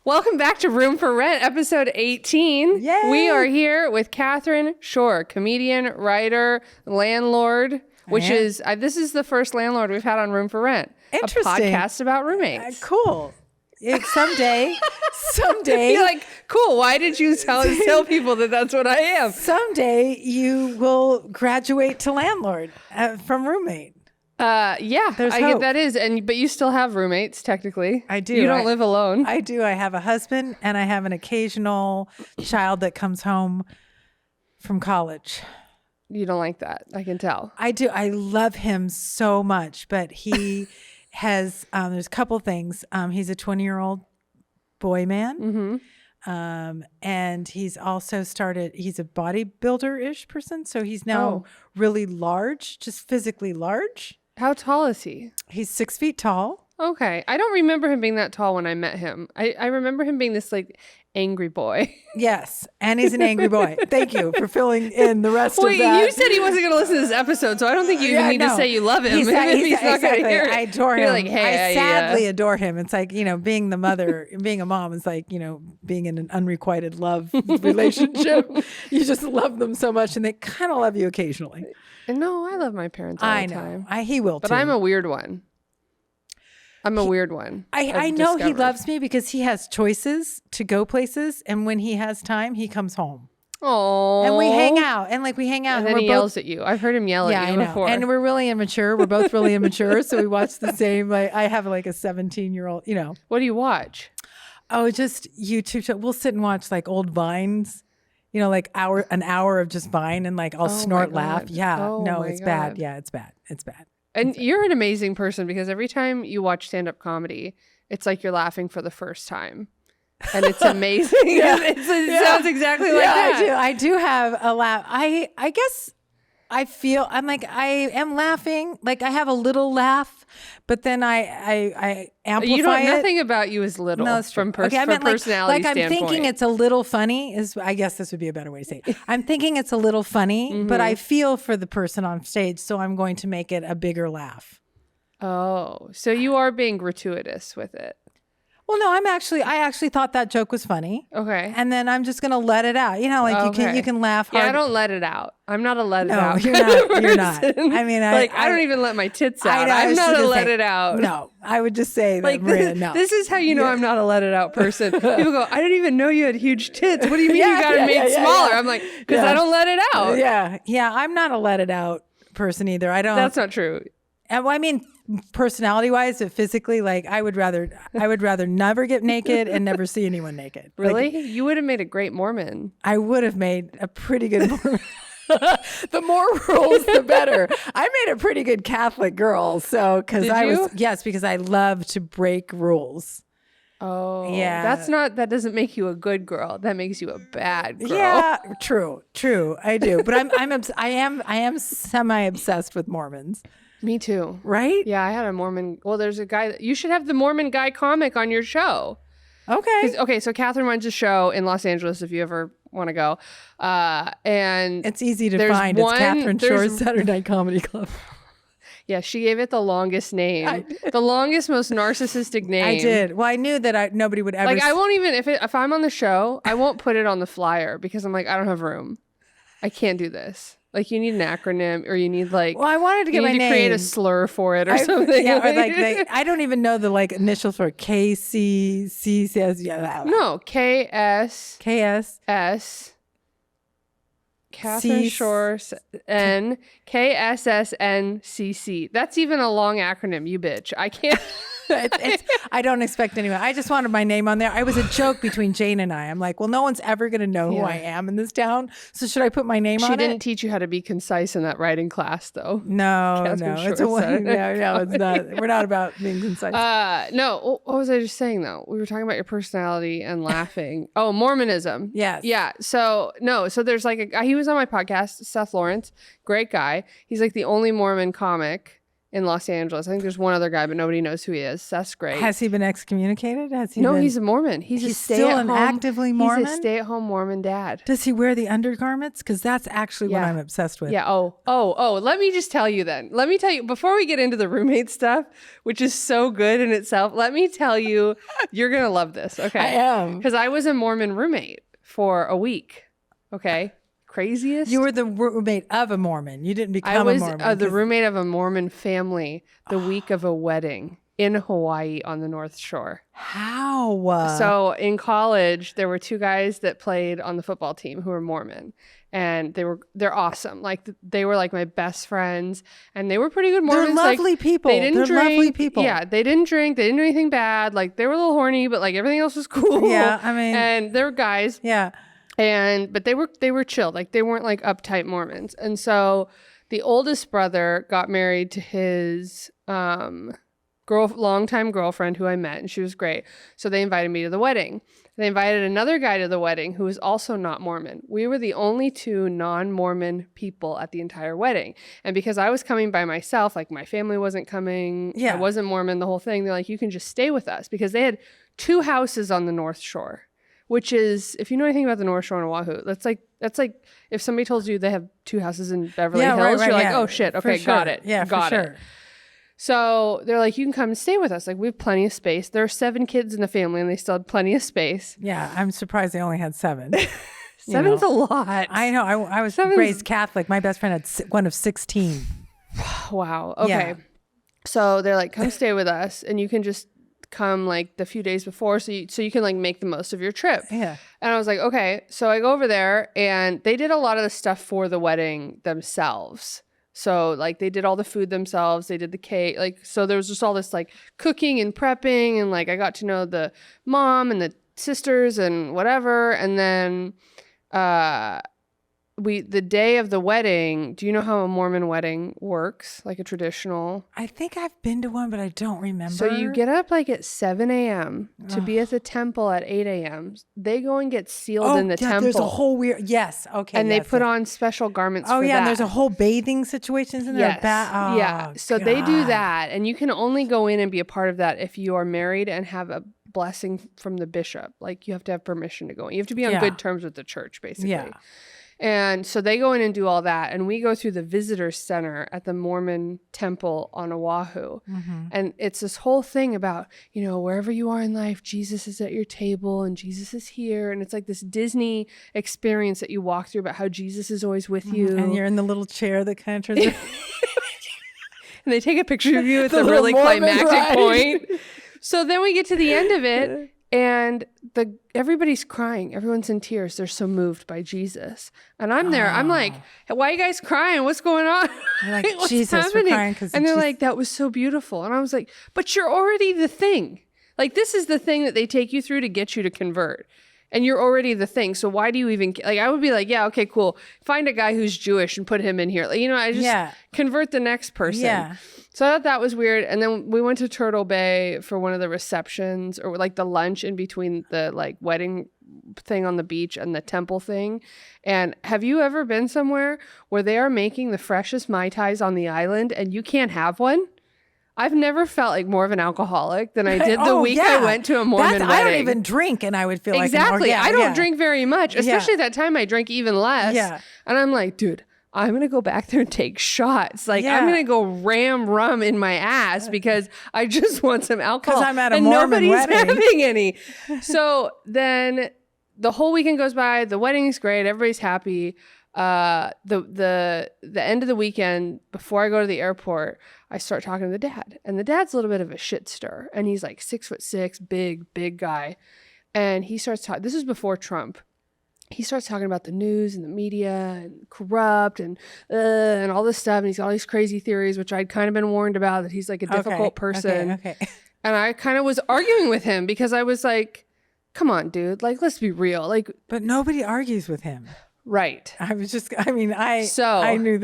Welcome back to Room for Rent, episode 18. Yay! We are here with Kathryn Schorr, comedian, writer, landlord, which is, this is the first landlord we've had on Room for Rent. Interesting. A podcast about roommates. Cool. Someday. You're like, cool, why did you tell people that that's what I am? Someday you will graduate to landlord from roommate. Yeah, There's I hope. get that is, but you still have roommates, technically. I do. You don't live alone. I do. I have a husband and I have an occasional child that comes home from college. You don't like that, I can tell. I do. I love him so much, but he has, there's a couple things. He's a 20-year-old boy man. Mm-hmm. And he's also he's a bodybuilder-ish person. So he's now really large, just physically large. How tall is he? He's 6 feet tall. Okay. I don't remember him being that tall when I met him. I remember him being this like angry boy. Yes. And he's an angry boy. Thank you for filling in the rest of that. You said he wasn't going to listen to this episode, so I don't think you even need to say you love him. He's not exactly. gonna hear it. I adore him. You're like, hey, I sadly adore him. It's like, being the mother, being a mom is like, being in an unrequited love relationship. You just love them so much and they kind of love you occasionally. And no, I love my parents all the time. He will too. But I'm a weird one. Weird one. I know he loves me because he has choices to go places. And when he has time, he comes home. Oh, and we hang out. And we hang out. And then he yells at you. I've heard him yell at you before. And we're really immature. We're both really immature. So we watch the same. I have like a 17-year-old, What do you watch? Oh, just YouTube show. We'll sit and watch like old Vines. Like an hour of just Vine and like I'll snort, laugh. Yeah. It's bad. Yeah, it's bad. It's bad. And you're an amazing person because every time you watch stand-up comedy, it's like you're laughing for the first time. And it's amazing. It sounds exactly like that. I do have a laugh. I guess I feel I am laughing. Like I have a little laugh, but then I amplify it. Nothing about you is little. No, that's from personality standpoint. I'm thinking it's a little funny I guess this would be a better way to say it. I'm thinking it's a little funny, but I feel for the person on stage, so I'm going to make it a bigger laugh. Oh, so you are being gratuitous with it. Well, no, I actually thought that joke was funny. Okay. And then I'm just going to let it out. You can laugh hard. Yeah, I don't let it out. I'm not a let it out. You're not. You're not. I mean, I don't even let my tits out. I'm not a let it out. No, I would just say that, Maria, no. This is how you know I'm not a let it out person. People go, I didn't even know you had huge tits. What do you mean you got it made smaller? I'm like, because I don't let it out. Yeah. I'm not a let it out person either. I don't. That's not true. I mean, personality-wise, but physically, I would rather never get naked and never see anyone naked. Really? You would have made a great Mormon. I would have made a pretty good Mormon. The more rules, the better. I made a pretty good Catholic girl. So, because I love to break rules. Oh, yeah. That doesn't make you a good girl. That makes you a bad girl. Yeah, true. I do. But I am semi-obsessed with Mormons. Me too. Right? Yeah, I had a Mormon. Well, there's a guy. You should have the Mormon guy comic on your show. Okay. Okay, so Kathryn runs a show in Los Angeles if you ever want to go. And it's easy to find. It's Kathryn Schorr's Saturday Night Comedy Club. Yeah, she gave it the longest name. The longest, most narcissistic name. I did. Well, I knew that nobody would ever... I won't even... If I'm on the show, I won't put it on the flyer because I'm like, I don't have room. I can't do this. You need an acronym or you need Well, I wanted to get my name. You need to create a slur for it or something. Yeah, or I don't even know the initials for KC. C says No, KS. KS. Kathryn Schorr N KSSNCC. That's even a long acronym, you bitch. I can't. I don't expect anyone. I just wanted my name on there. I was a joke between Jane and I. I'm like, well, no one's ever going to know who I am in this town. So should I put my name on it? She didn't teach you how to be concise in that writing class, though. No. It's not. We're not about being concise. No. What was I just saying, though? We were talking about your personality and laughing. Oh, Mormonism. Yes. Yeah. So there's a guy, he was on my podcast, Seth Lawrence, great guy. He's the only Mormon comic in Los Angeles. I think there's one other guy, but nobody knows who he is. That's great. Has he been excommunicated? No, he's a Mormon. He's still an actively Mormon? He's a stay-at-home Mormon dad. Does he wear the undergarments? Because that's actually what I'm obsessed with. Yeah. Oh. Let me just tell you then. Let me tell you, before we get into the roommate stuff, which is so good in itself, let me tell you, you're going to love this. Okay. I am. Because I was a Mormon roommate for a week. Okay. Craziest. You were the roommate of a Mormon. You didn't become a Mormon. I was the roommate of a Mormon family the week of a wedding in Hawaii on the North Shore. How? So in college, there were two guys that played on the football team who were Mormon. And they're awesome. Like they were like my best friends, and they were pretty good Mormons. They're lovely people. They didn't drink. Lovely people. Yeah, they didn't drink. They didn't do anything bad. Like they were a little horny, but like everything else was cool. Yeah, I mean, and they were guys. Yeah. But they were chill. Like they weren't like uptight Mormons. And so the oldest brother got married to his longtime girlfriend who I met, and she was great. So they invited me to the wedding. They invited another guy to the wedding who was also not Mormon. We were the only two non-Mormon people at the entire wedding. And because I was coming by myself, like my family wasn't coming, I wasn't Mormon, the whole thing, they're like, you can just stay with us, because they had 2 houses on the North Shore. Which is, if you know anything about the North Shore and Oahu, that's like if somebody told you they have 2 houses in Beverly Hills, right, you're like, oh shit, okay, got it. Yeah, got it. So they're like, you can come and stay with us. Like we have plenty of space. There are 7 kids in the family, and they still had plenty of space. Yeah, I'm surprised they only had 7. 7's a lot. I know. I was raised Catholic. My best friend had one of 16. Wow. Okay. Yeah. So they're like, come stay with us, and you can just come like the few days before, so you can like make the most of your trip. Yeah. And I was like, okay. So I go over there, and they did a lot of the stuff for the wedding themselves. So like they did all the food themselves, they did the cake, like, so there was just all this like cooking and prepping, and like I got to know the mom and the sisters and whatever. And then the day of the wedding, do you know how a Mormon wedding works? Like a traditional? I think I've been to one, but I don't remember. So you get up like at 7 a.m. to be at the temple at 8 a.m. They go and get sealed in the temple. There's a whole weird, yes, okay. And they put on special garments for that. Oh yeah, and there's a whole bathing situations in there. Yes. Yeah, so God. They do that, and you can only go in and be a part of that if you are married and have a blessing from the bishop. Like you have to have permission to go in. You have to be on good terms with the church, basically. Yeah. And so they go in and do all that. And we go through the visitor center at the Mormon temple on Oahu. Mm-hmm. And it's this whole thing about, you know, wherever you are in life, Jesus is at your table and Jesus is here. And it's like this Disney experience that you walk through about how Jesus is always with you. And you're in the little chair that kind of turns around. And they take a picture of you at the really climactic point. So then we get to the end of it. And everybody's crying. Everyone's in tears. They're so moved by Jesus. And I'm there. I'm like, hey, why are you guys crying? What's going on? Like, what's Jesus, happening? We're crying and they're like, that was so beautiful. And I was like, but you're already the thing. Like, this is the thing that they take you through to get you to convert. And you're already the thing. So why do you even, like, I would be like, yeah, okay, cool. Find a guy who's Jewish and put him in here. Like, you know, I just convert the next person. Yeah. So I thought that was weird. And then we went to Turtle Bay for one of the receptions, or like the lunch in between the like wedding thing on the beach and the temple thing. And have you ever been somewhere where they are making the freshest Mai Tais on the island and you can't have one? I've never felt like more of an alcoholic than I did the week I went to a Mormon wedding. I don't even drink, and I would feel exactly. I don't drink very much, especially that time I drank even less. Yeah. And I'm like, dude, I'm going to go back there and take shots. Like, I'm going to go ram rum in my ass because I just want some alcohol. Because I'm at a Mormon wedding. And nobody's having any. So then the whole weekend goes by. The wedding's great. Everybody's happy. The end of the weekend, before I go to the airport, I start talking to the dad. And the dad's a little bit of a shit stir. And he's like 6'6", big guy. And he starts talking. This is before Trump. He starts talking about the news and the media and corrupt and all this stuff. And he's got all these crazy theories, which I'd kind of been warned about, that he's like a difficult person. Okay. And I kind of was arguing with him because I was like, come on, dude. Like, let's be real. Like, but nobody argues with him. Right. I knew this already.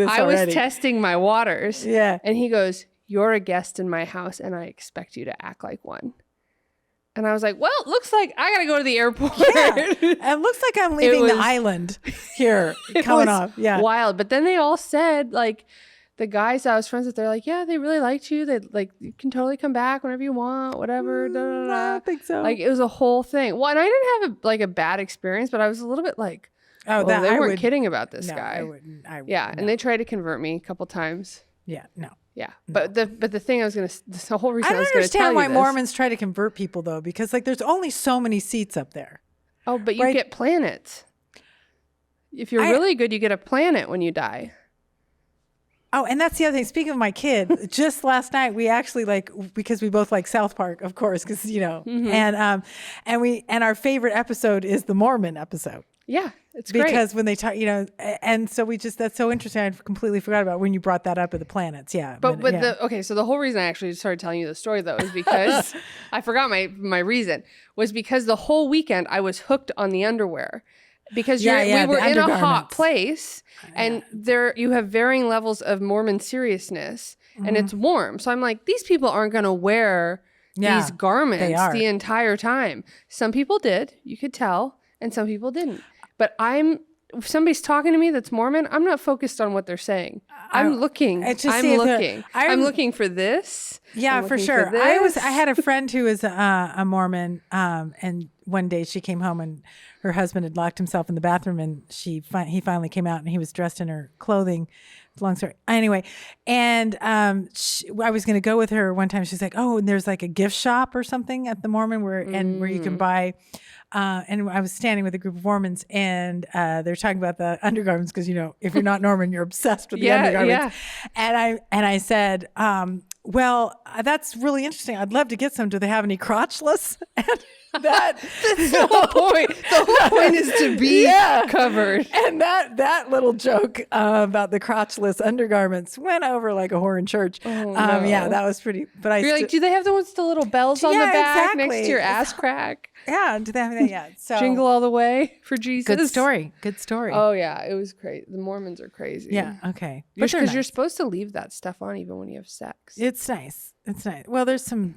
I was testing my waters. Yeah. And he goes, you're a guest in my house and I expect you to act like one. And I was like, well, it looks like I got to go to the airport. Yeah. It looks like I'm leaving the island here coming off. Yeah. Wild. But then they all said, like, the guys I was friends with, they're like, yeah, they really liked you. They like, you can totally come back whenever you want, whatever. Da, da, da. I don't think so. Like, it was a whole thing. Well, and I didn't have a bad experience, but I was a little bit like, oh, well, they weren't kidding about this guy. I wouldn't. Yeah, and they tried to convert me a couple times. Yeah, no. Yeah, but the thing I was gonna, the whole reason I don't understand why Mormons try to convert people though, because like there's only so many seats up there. Oh, but you get planets. If you're really good, you get a planet when you die. Oh, and that's the other thing. Speaking of my kid, just last night we actually because we both like South Park, of course, because and our favorite episode is the Mormon episode. Yeah, it's great. Because when they talk, and so that's so interesting. I completely forgot about when you brought that up with the planets. Yeah. But so the whole reason I actually started telling you the story though is because I forgot my reason was because the whole weekend I was hooked on the underwear. Because we were in a hot place and there you have varying levels of Mormon seriousness and it's warm. So I'm like, these people aren't going to wear these garments the entire time. Some people did, you could tell, and some people didn't. But if somebody's talking to me that's Mormon, I'm not focused on what they're saying. I'm looking for this. Yeah, for sure. I had a friend who was a Mormon, and one day she came home and her husband had locked himself in the bathroom, and he finally came out and he was dressed in her clothing. Long story. Anyway, and I was going to go with her one time. She's like, "Oh, and there's like a gift shop or something at the Mormon where you can buy." And I was standing with a group of Mormons, and they're talking about the undergarments because if you're not Mormon, you're obsessed with the undergarments. Yeah. And I said, "Well, that's really interesting. I'd love to get some. Do they have any crotchless?" And that's the whole point. The whole point is to be covered. And that little joke about the crotchless undergarments went over like a whore in church. Oh, no. Yeah, that was pretty. But you're like, do they have the ones with the little bells on the back next to your ass crack? Yeah, do they have that? Yeah. So jingle all the way for Jesus. Good story. Oh yeah, it was crazy. The Mormons are crazy. Yeah. Okay. Because you're supposed to leave that stuff on even when you have sex. It's nice. Well, there's some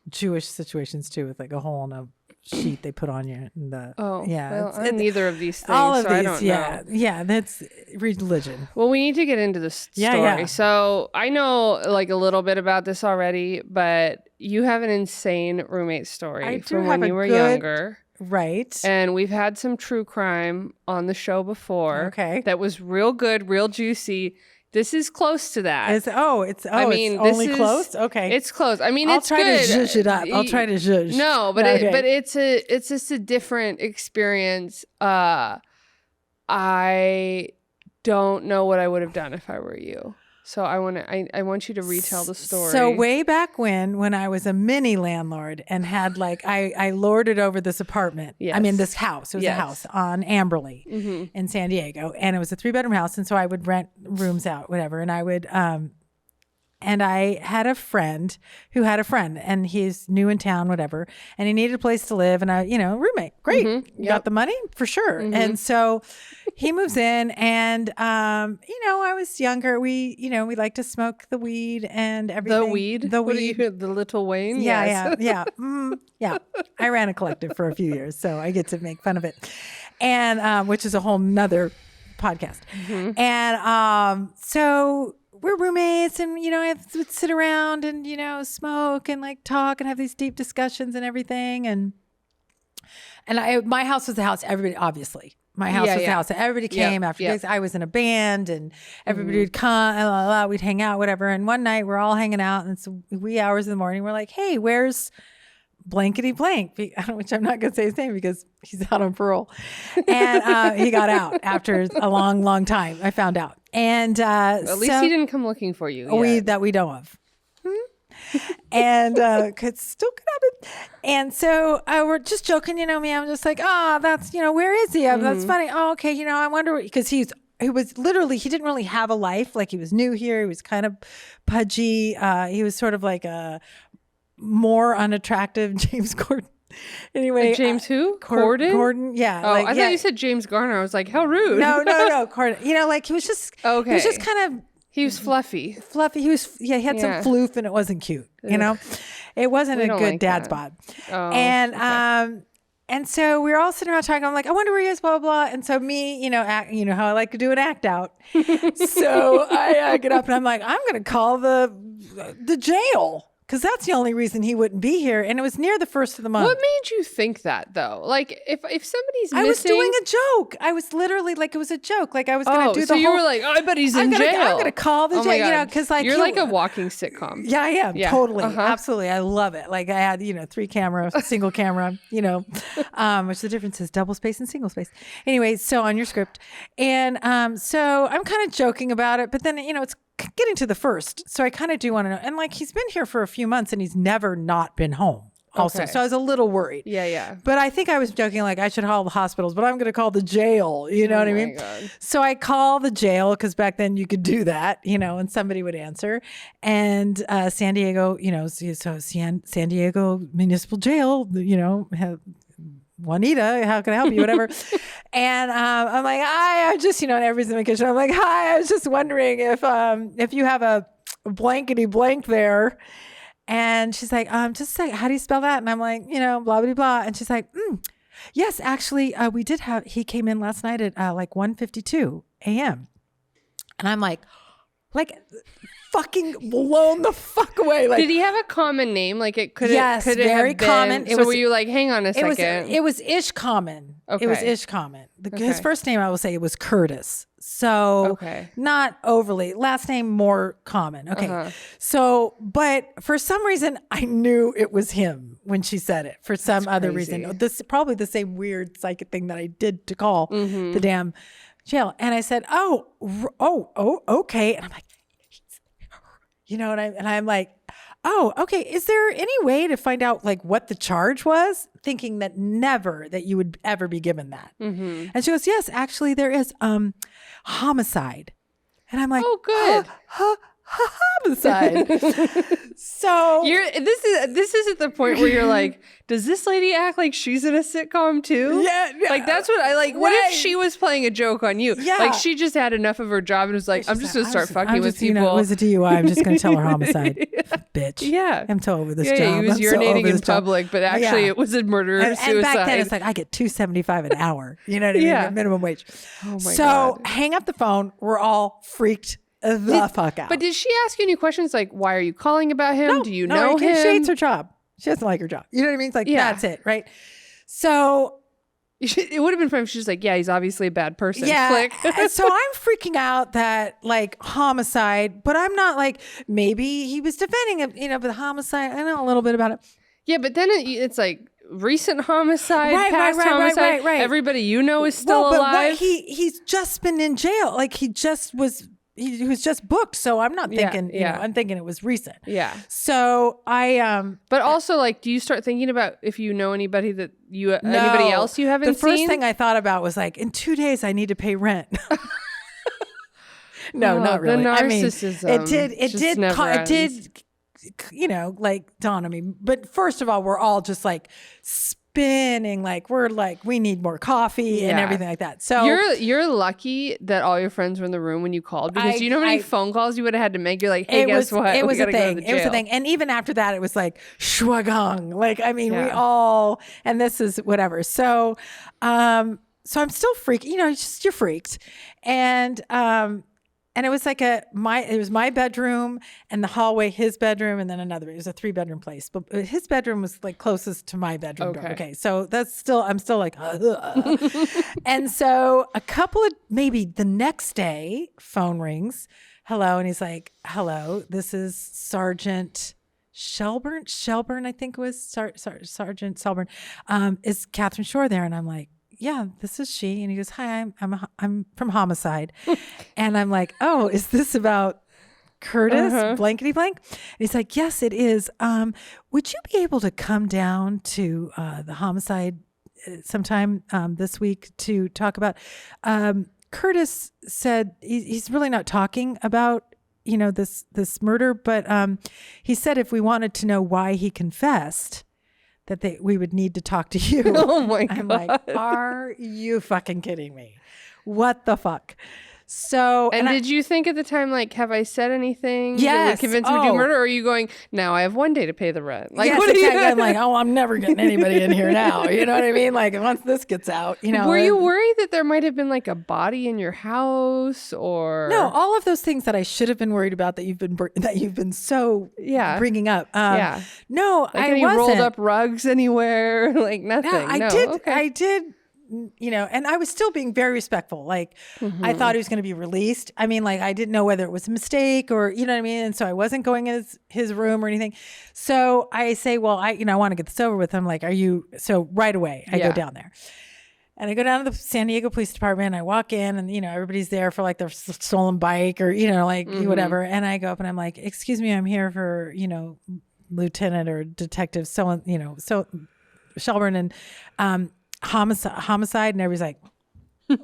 Jewish situations too, with like a hole in a sheet they put on you. And I'm neither of these things. All of so these, I don't know. Yeah. That's religion. Well, we need to get into this story. Yeah. So I know like a little bit about this already, but you have an insane roommate story from when you were younger. Right. And we've had some true crime on the show before. Okay. That was real good, real juicy. This is close to that. It's only close. Okay, it's close. I mean, I'll try to zhuzh it up. I'll try to zhuzh. No, but it's just a different experience. I don't know what I would have done if I were you. So I want you to retell the story. So way back when I was a mini landlord and had I lorded over this apartment. Yes. I mean this house. It was a house on Amberley in San Diego, and it was a 3-bedroom house. And so I would rent rooms out, whatever. And I would and I had a friend who had a friend, and he's new in town, whatever, and he needed a place to live, and roommate, great, got the money for sure. And so he moves in, and I was younger. We like to smoke the weed and everything. The weed, the Little Wayne. Yeah. Yeah. I ran a collective for a few years, so I get to make fun of it, and which is a whole nother podcast. And so we're roommates, and I would sit around and smoke and talk and have these deep discussions and everything. And my house was the house. Everybody, obviously, my house was the house. Everybody came after gigs. I was in a band, and everybody would come. We'd hang out, whatever. And one night we're all hanging out, and it's wee hours in the morning. We're like, "Hey, where's blankety blank?" Which I'm not going to say his name because he's out on parole. And he got out after a long, long time. I found out. And at least he didn't come looking for you. That we know of. And still could happen. And so we're just joking, me. I'm just like, that's, where is he? That's funny. Oh, okay. I wonder, because he was literally, he didn't really have a life. Like, he was new here. He was kind of pudgy. He was sort of like a more unattractive James Corden. Anyway, James who? Corden? Corden, yeah. Oh, I thought you said James Garner. I was like, how rude. No, Corden. He was just, okay. He was just kind of. He was fluffy. He was, he had some floof, and it wasn't cute. It wasn't a good dad spot. Oh, and And so we were all sitting around talking. I'm like, I wonder where he is, blah, blah, blah. And so me, you know how I like to do an act out. So I get up and I'm like, I'm going to call the jail. Because that's the only reason he wouldn't be here. And it was near the first of the month. What made you think that, though? Like, if somebody's missing... I was doing a joke. I was literally like, it was a joke. Like, I was going to do the whole... so you were like, I bet he's in jail. I'm going to call the jail, because like... You're like a walking sitcom. Yeah, I am. Yeah. Totally. Absolutely. I love it. Like, I had, 3 camera, single camera, which the difference is double space and single space. Anyway, so on your script. And so I'm kind of joking about it, but then, it's getting to the first. So I kind of do want to know. And like, he's been here for a few months and he's never not been home also. Okay. So I was a little worried. Yeah. But I think I was joking, like I should call the hospitals, but I'm going to call the jail. You know what I mean? God. So I call the jail because back then you could do that, and somebody would answer. And San Diego, so San Diego Municipal Jail, have Juanita, how can I help you? Whatever. And I'm like, I just, and everybody's in the kitchen. I'm like, hi, I was just wondering if you have a blankety blank there. And she's like, just like, how do you spell that? And I'm like, blah, blah, blah. And she's like, yes, actually, we did have, he came in last night at like 1:52 a.m. And I'm like fucking blown the fuck away. Like, did he have a common name? Like it could yes, could very it have common. Been, were you like, hang on a second? It was ish common. Okay. It was ish common. His first name, I will say, it was Curtis. So not overly. Last name more common. Okay. So, but for some reason, I knew it was him when she said it. For some other reason, this probably the same weird psychic thing that I did to call the damn jail. And I said, oh, okay. And I'm like, and I'm like, oh, okay. Is there any way to find out like what the charge was? Thinking that never that you would ever be given that. And she goes, yes, actually there is homicide. And I'm like, oh, good. Homicide. So this is at the point where you're like, does this lady act like she's in a sitcom too? Yeah. Like that's what I like. What if she was playing a joke on you? Yeah. Like she just had enough of her job and was like, I'm just gonna start fucking with people. It was a DUI. I'm just gonna tell her homicide. Bitch. Yeah. I'm so over this job. Yeah, he was urinating in public, but actually it was a murder or suicide. And back then it's like I get $2.75 an hour. You know what I mean? Yeah. Minimum wage. Oh my God. So hang up the phone. We're all freaked the fuck out. But did she ask you any questions like, why are you calling about him? No, do you know him? She hates her job. She doesn't like her job. You know what I mean? It's like, that's it, right? So it would have been fun if she's like, yeah, he's obviously a bad person. Yeah. Click. So I'm freaking out that like homicide, but I'm not like, maybe he was defending him, but homicide, I know a little bit about it. Yeah, but then it's like recent homicide, past homicide. Right. Everybody is still alive. But he's just been in jail. Like he was just booked. So I'm not thinking, I'm thinking it was recent. Yeah. So but also like, do you start thinking about if you know anybody that anybody else you haven't seen? The first thing I thought about was like, in 2 days I need to pay rent. No, not really. The narcissism. I mean, it did, like dawn on me. But first of all, we're all just like spinning, like we're like, we need more coffee and everything like that. So you're lucky that all your friends were in the room when you called, because you know how many phone calls you would have had to make. You're like, hey, guess what? It was a thing. It was a thing. And even after that, it was like shwagong. Like, I mean, we all, and this is whatever. So, so I'm still freaked. You're freaked, and it was like it was my bedroom and the hallway, his bedroom, and then another. It was a 3-bedroom place, but his bedroom was like closest to my bedroom door. Okay. So I'm still like, and so a couple of, maybe the next day, phone rings. Hello. And he's like, hello, this is Sergeant Shelburne, I think it was Sergeant Shelburne. Is Kathryn Schorr there? And I'm like, yeah, this is she. And he goes, hi, I'm from homicide. And I'm like, oh, is this about Curtis blankety blank? And he's like, yes, it is. Would you be able to come down to the homicide sometime this week to talk about? Curtis said he's really not talking about this murder, but he said if we wanted to know why he confessed, that we would need to talk to you. Oh my God. I'm like, are you fucking kidding me? What the fuck? So, and did you think at the time, like, have I said anything that Yes. would convince him to do murder? Or are you going, now I have one day to pay the rent? Like, yes, what are exactly. you? I'm like, oh, I'm never getting anybody in here now. You know what I mean? Like once this gets out, you know. Were you worried that there might have been like a body in your house or? No, all of those things that I should have been worried about that you've been so bringing up. No, like I any wasn't. rolled up rugs anywhere, like nothing. Yeah, I no. did. Okay. I did. You know, and I was still being very respectful. Like I thought he was going to be released. I mean, like I didn't know whether it was a mistake or, you know what I mean? And so I wasn't going in his room or anything. So I say, well, I want to get this over with. I'm like, so right away I go down there and I go down to the San Diego Police Department. I walk in and, you know, everybody's there for like their stolen bike or, you know, like whatever. And I go up and I'm like, excuse me, I'm here for, you know, Lieutenant or Detective, so Shelburne and, homicide, and everybody's like, you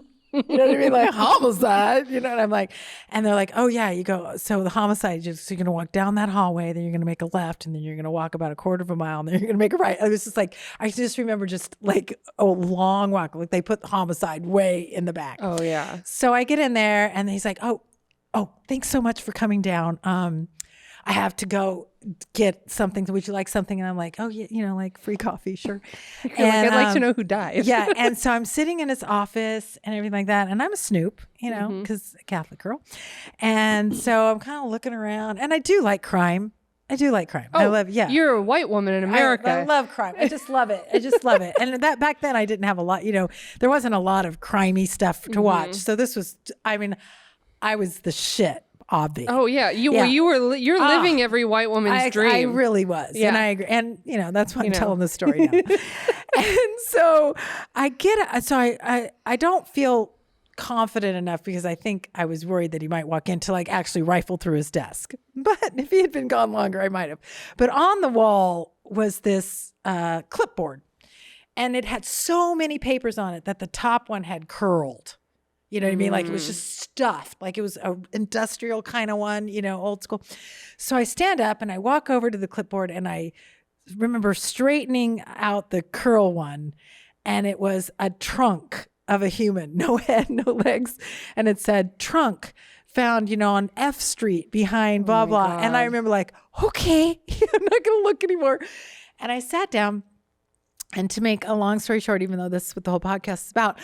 know what I mean, like homicide, you know. And I'm like, and they're like, oh yeah, you go. So the homicide, so you're gonna walk down that hallway, then you're gonna make a left, and then you're gonna walk about a quarter of a mile, and then you're gonna make a right. It was just like, I just remember just like a long walk, like they put homicide way in the back. Oh yeah. So I get in there, and he's like, oh, thanks so much for coming down. I have to go get something. Would you like something? And I'm like, oh yeah, you know, like free coffee, sure. And I'd like to know who died. Yeah. And so I'm sitting in his office and everything like that. And I'm a snoop, you know, because a Catholic girl. And so I'm kind of looking around, and I do like crime. I love, You're a white woman in America. I love crime. I just love it. And that back then I didn't have a lot, you know, there wasn't a lot of crimey stuff to watch. So this was, I mean, I was the shit. Obvi. Oh yeah, you're living every white woman's dream. I really was, and I agree. And you know that's why I'm telling the story now. And so I don't feel confident enough because I think I was worried that he might walk in to like actually rifle through his desk. But if he had been gone longer, I might have. But on the wall was this clipboard, and it had so many papers on it that the top one had curled. You know what I mean? Like it was just stuffed, like it was an industrial kind of one, you know, old school. So I stand up and I walk over to the clipboard, and I remember straightening out the curl one, and it was a trunk of a human, no head, no legs. And it said trunk found, you know, on F Street behind blah, blah. And I remember like, okay, I'm not going to look anymore. And I sat down. And to make a long story short, even though this is what the whole podcast is about,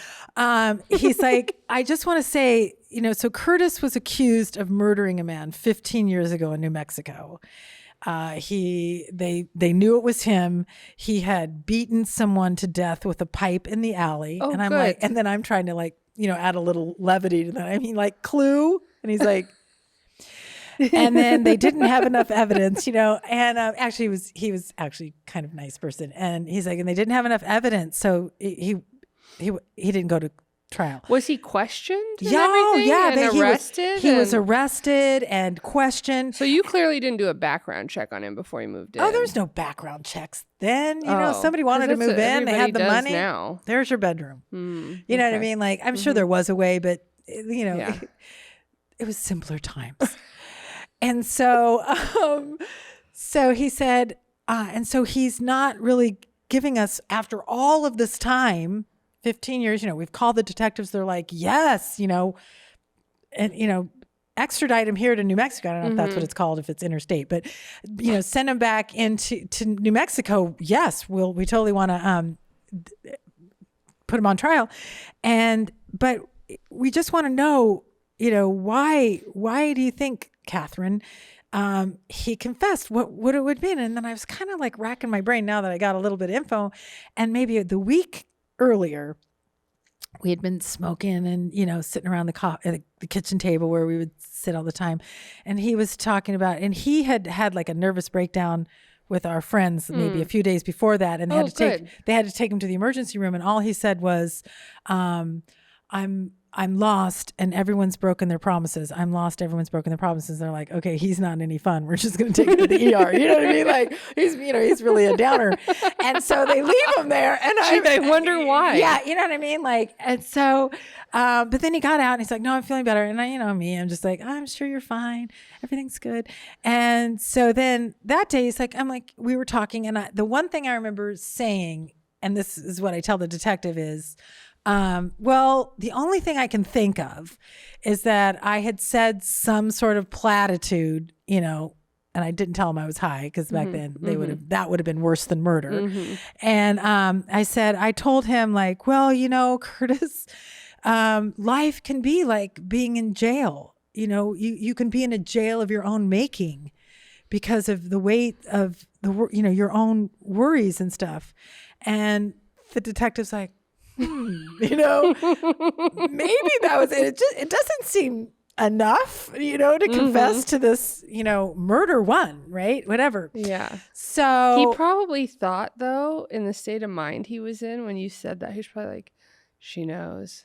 he's like, I just want to say, you know, so Curtis was accused of murdering a man 15 years ago in New Mexico. They knew it was him. He had beaten someone to death with a pipe in the alley. Oh, and I'm good. like, and then I'm trying to like, you know, add a little levity to that. I mean, like clue. And he's like, and then they didn't have enough evidence, you know, and actually he was actually kind of a nice person. And he's like, and they didn't have enough evidence. So he didn't go to trial. Was he questioned? And Arrested? He was arrested and questioned. So you clearly didn't do a background check on him before he moved in. Oh, there's no background checks then. You know, somebody wanted to move in. They had the money. Now. There's your bedroom. You know what I mean? Like, I'm sure there was a way, but, you know, it was simpler times. And so, so he said, and so he's not really giving us, after all of this time, 15 years, you know, we've called the detectives. They're like, yes, you know, and, you know, extradite him here to New Mexico. I don't know if that's what it's called, if it's interstate, but, you know, send him back to New Mexico. Yes, we totally want to put him on trial. But we just want to know, you know, why do you think, Kathryn, he confessed what it would be? And then I was kind of like racking my brain now that I got a little bit of info. And maybe the week earlier, we had been smoking and, you know, sitting around the kitchen table where we would sit all the time. And he was talking about, and he had like a nervous breakdown with our friends maybe a few days before that. And they had to take him to the emergency room. And all he said was, I'm lost and everyone's broken their promises. I'm lost. Everyone's broken their promises. They're like, okay, he's not any fun. We're just going to take him to the ER. You know what I mean? Like he's really a downer. And so they leave him there. And I wonder why. Yeah. You know what I mean? Like, and so, but then he got out and he's like, no, I'm feeling better. And I'm just like, I'm sure you're fine. Everything's good. And so then that day we were talking, and the one thing I remember saying, and this is what I tell the detective is, Well, the only thing I can think of is that I had said some sort of platitude, and I didn't tell him I was high because back then that would have been worse than murder. And I told him like, well, Curtis, life can be like being in jail. You can be in a jail of your own making because of the weight of your own worries and stuff. And the detective's like, maybe that was it. It doesn't seem enough, to confess to this, murder one, right? Whatever. Yeah. So he probably thought, though, in the state of mind he was in when you said that, he's probably like, she knows.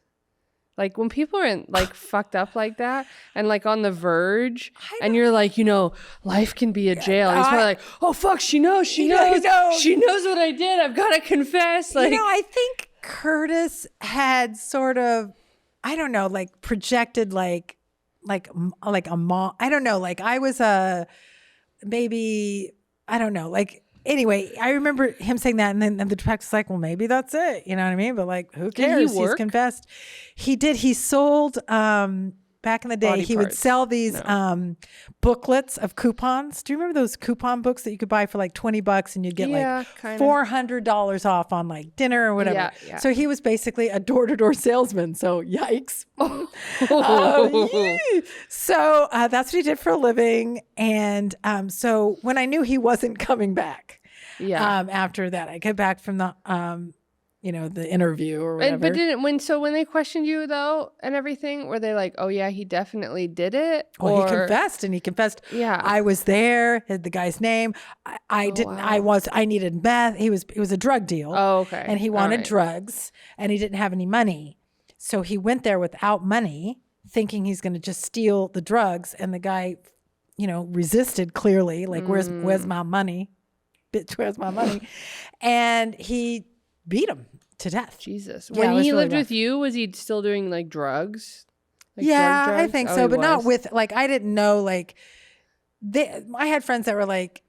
Like when people are in like fucked up like that and like on the verge and you're like, life can be a jail. He's probably like, oh fuck, she knows. She knows what I did. I've got to confess. Like, I think Curtis had sort of, I don't know, like projected like a mom. I don't know. Like I was maybe, I don't know. Like, anyway, I remember him saying that, and then the detective's like, well, maybe that's it. You know what I mean? But like, who cares? He's confessed. He did. He sold, back in the day, Body he would parts. sell these booklets of coupons. Do you remember those coupon books that you could buy for like $20 and you'd get $400 off on like dinner or whatever? Yeah. So he was basically a door-to-door salesman. So yikes. So that's what he did for a living. And so when I knew he wasn't coming back, after that, I got back from the the interview or whatever. But when they questioned you though and everything, were they like, oh yeah, he definitely did it? Well, he confessed. Yeah. I was there, had the guy's name. I needed meth. It was a drug deal. Oh, okay. And he wanted drugs and he didn't have any money. So he went there without money, thinking he's going to just steal the drugs. And the guy, resisted clearly, like, where's my money? Bitch, where's my money? And he beat him to death. Jesus. Yeah, When he really lived rough. with you, was he still doing like drugs? Like Yeah, drug I drugs? think Oh, so, he but not was? with like, I didn't know, like I had friends that were like,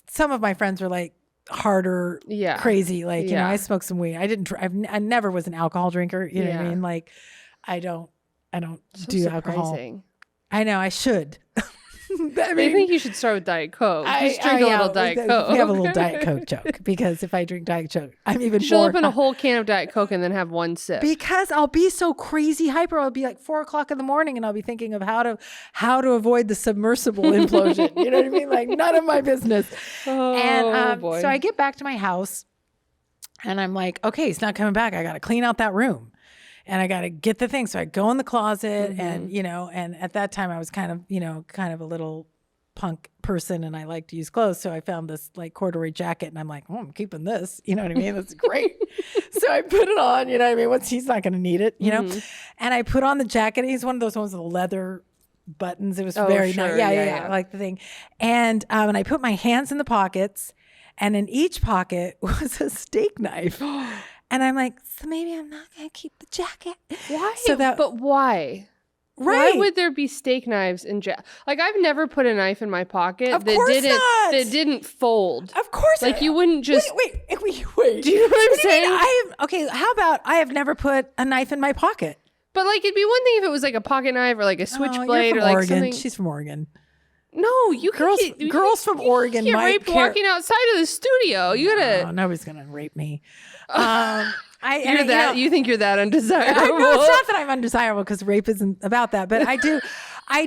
some of my friends were like harder, crazy. Like, I smoked some weed. I never was an alcohol drinker. You know what I mean? Like I don't do alcohol. I know I should. I think you should start with Diet Coke. Just drink a little Diet Coke. We have a little Diet Coke joke because if I drink Diet Coke, I'm even She'll more. open a whole can of Diet Coke and then have one sip. Because I'll be so crazy hyper. I'll be like 4:00 in the morning and I'll be thinking of how to avoid the submersible implosion. You know what I mean? Like none of my business. Boy. So I get back to my house and I'm like, okay, he's not coming back. I got to clean out that room. And I got to get the thing. So I go in the closet and, and at that time I was kind of a little punk person and I like to use clothes. So I found this like corduroy jacket and I'm like, I'm keeping this. You know what I mean? That's great. So I put it on, you know what I mean? Once he's not going to need it, and I put on the jacket. He's one of those ones with the leather buttons. It was very nice. Yeah. I like the thing. And I put my hands in the pockets and in each pocket was a steak knife. And I'm like, so maybe I'm not going to keep the jacket. Why? But why? Right. Why would there be steak knives in jail? Like I've never put a knife in my pocket Of course not. that didn't fold. Of course. Like you wouldn't just Wait. Do you know what I'm saying? Okay, how about I have never put a knife in my pocket? But like it'd be one thing if it was like a pocket knife or like a switchblade you're or from like Oregon. something. She's from Oregon. No, you girls from Oregon You get might raped care. walking outside of the studio. You gotta. Nobody's gonna rape me. You think you're that undesirable? No, it's not that I'm undesirable because rape isn't about that. But I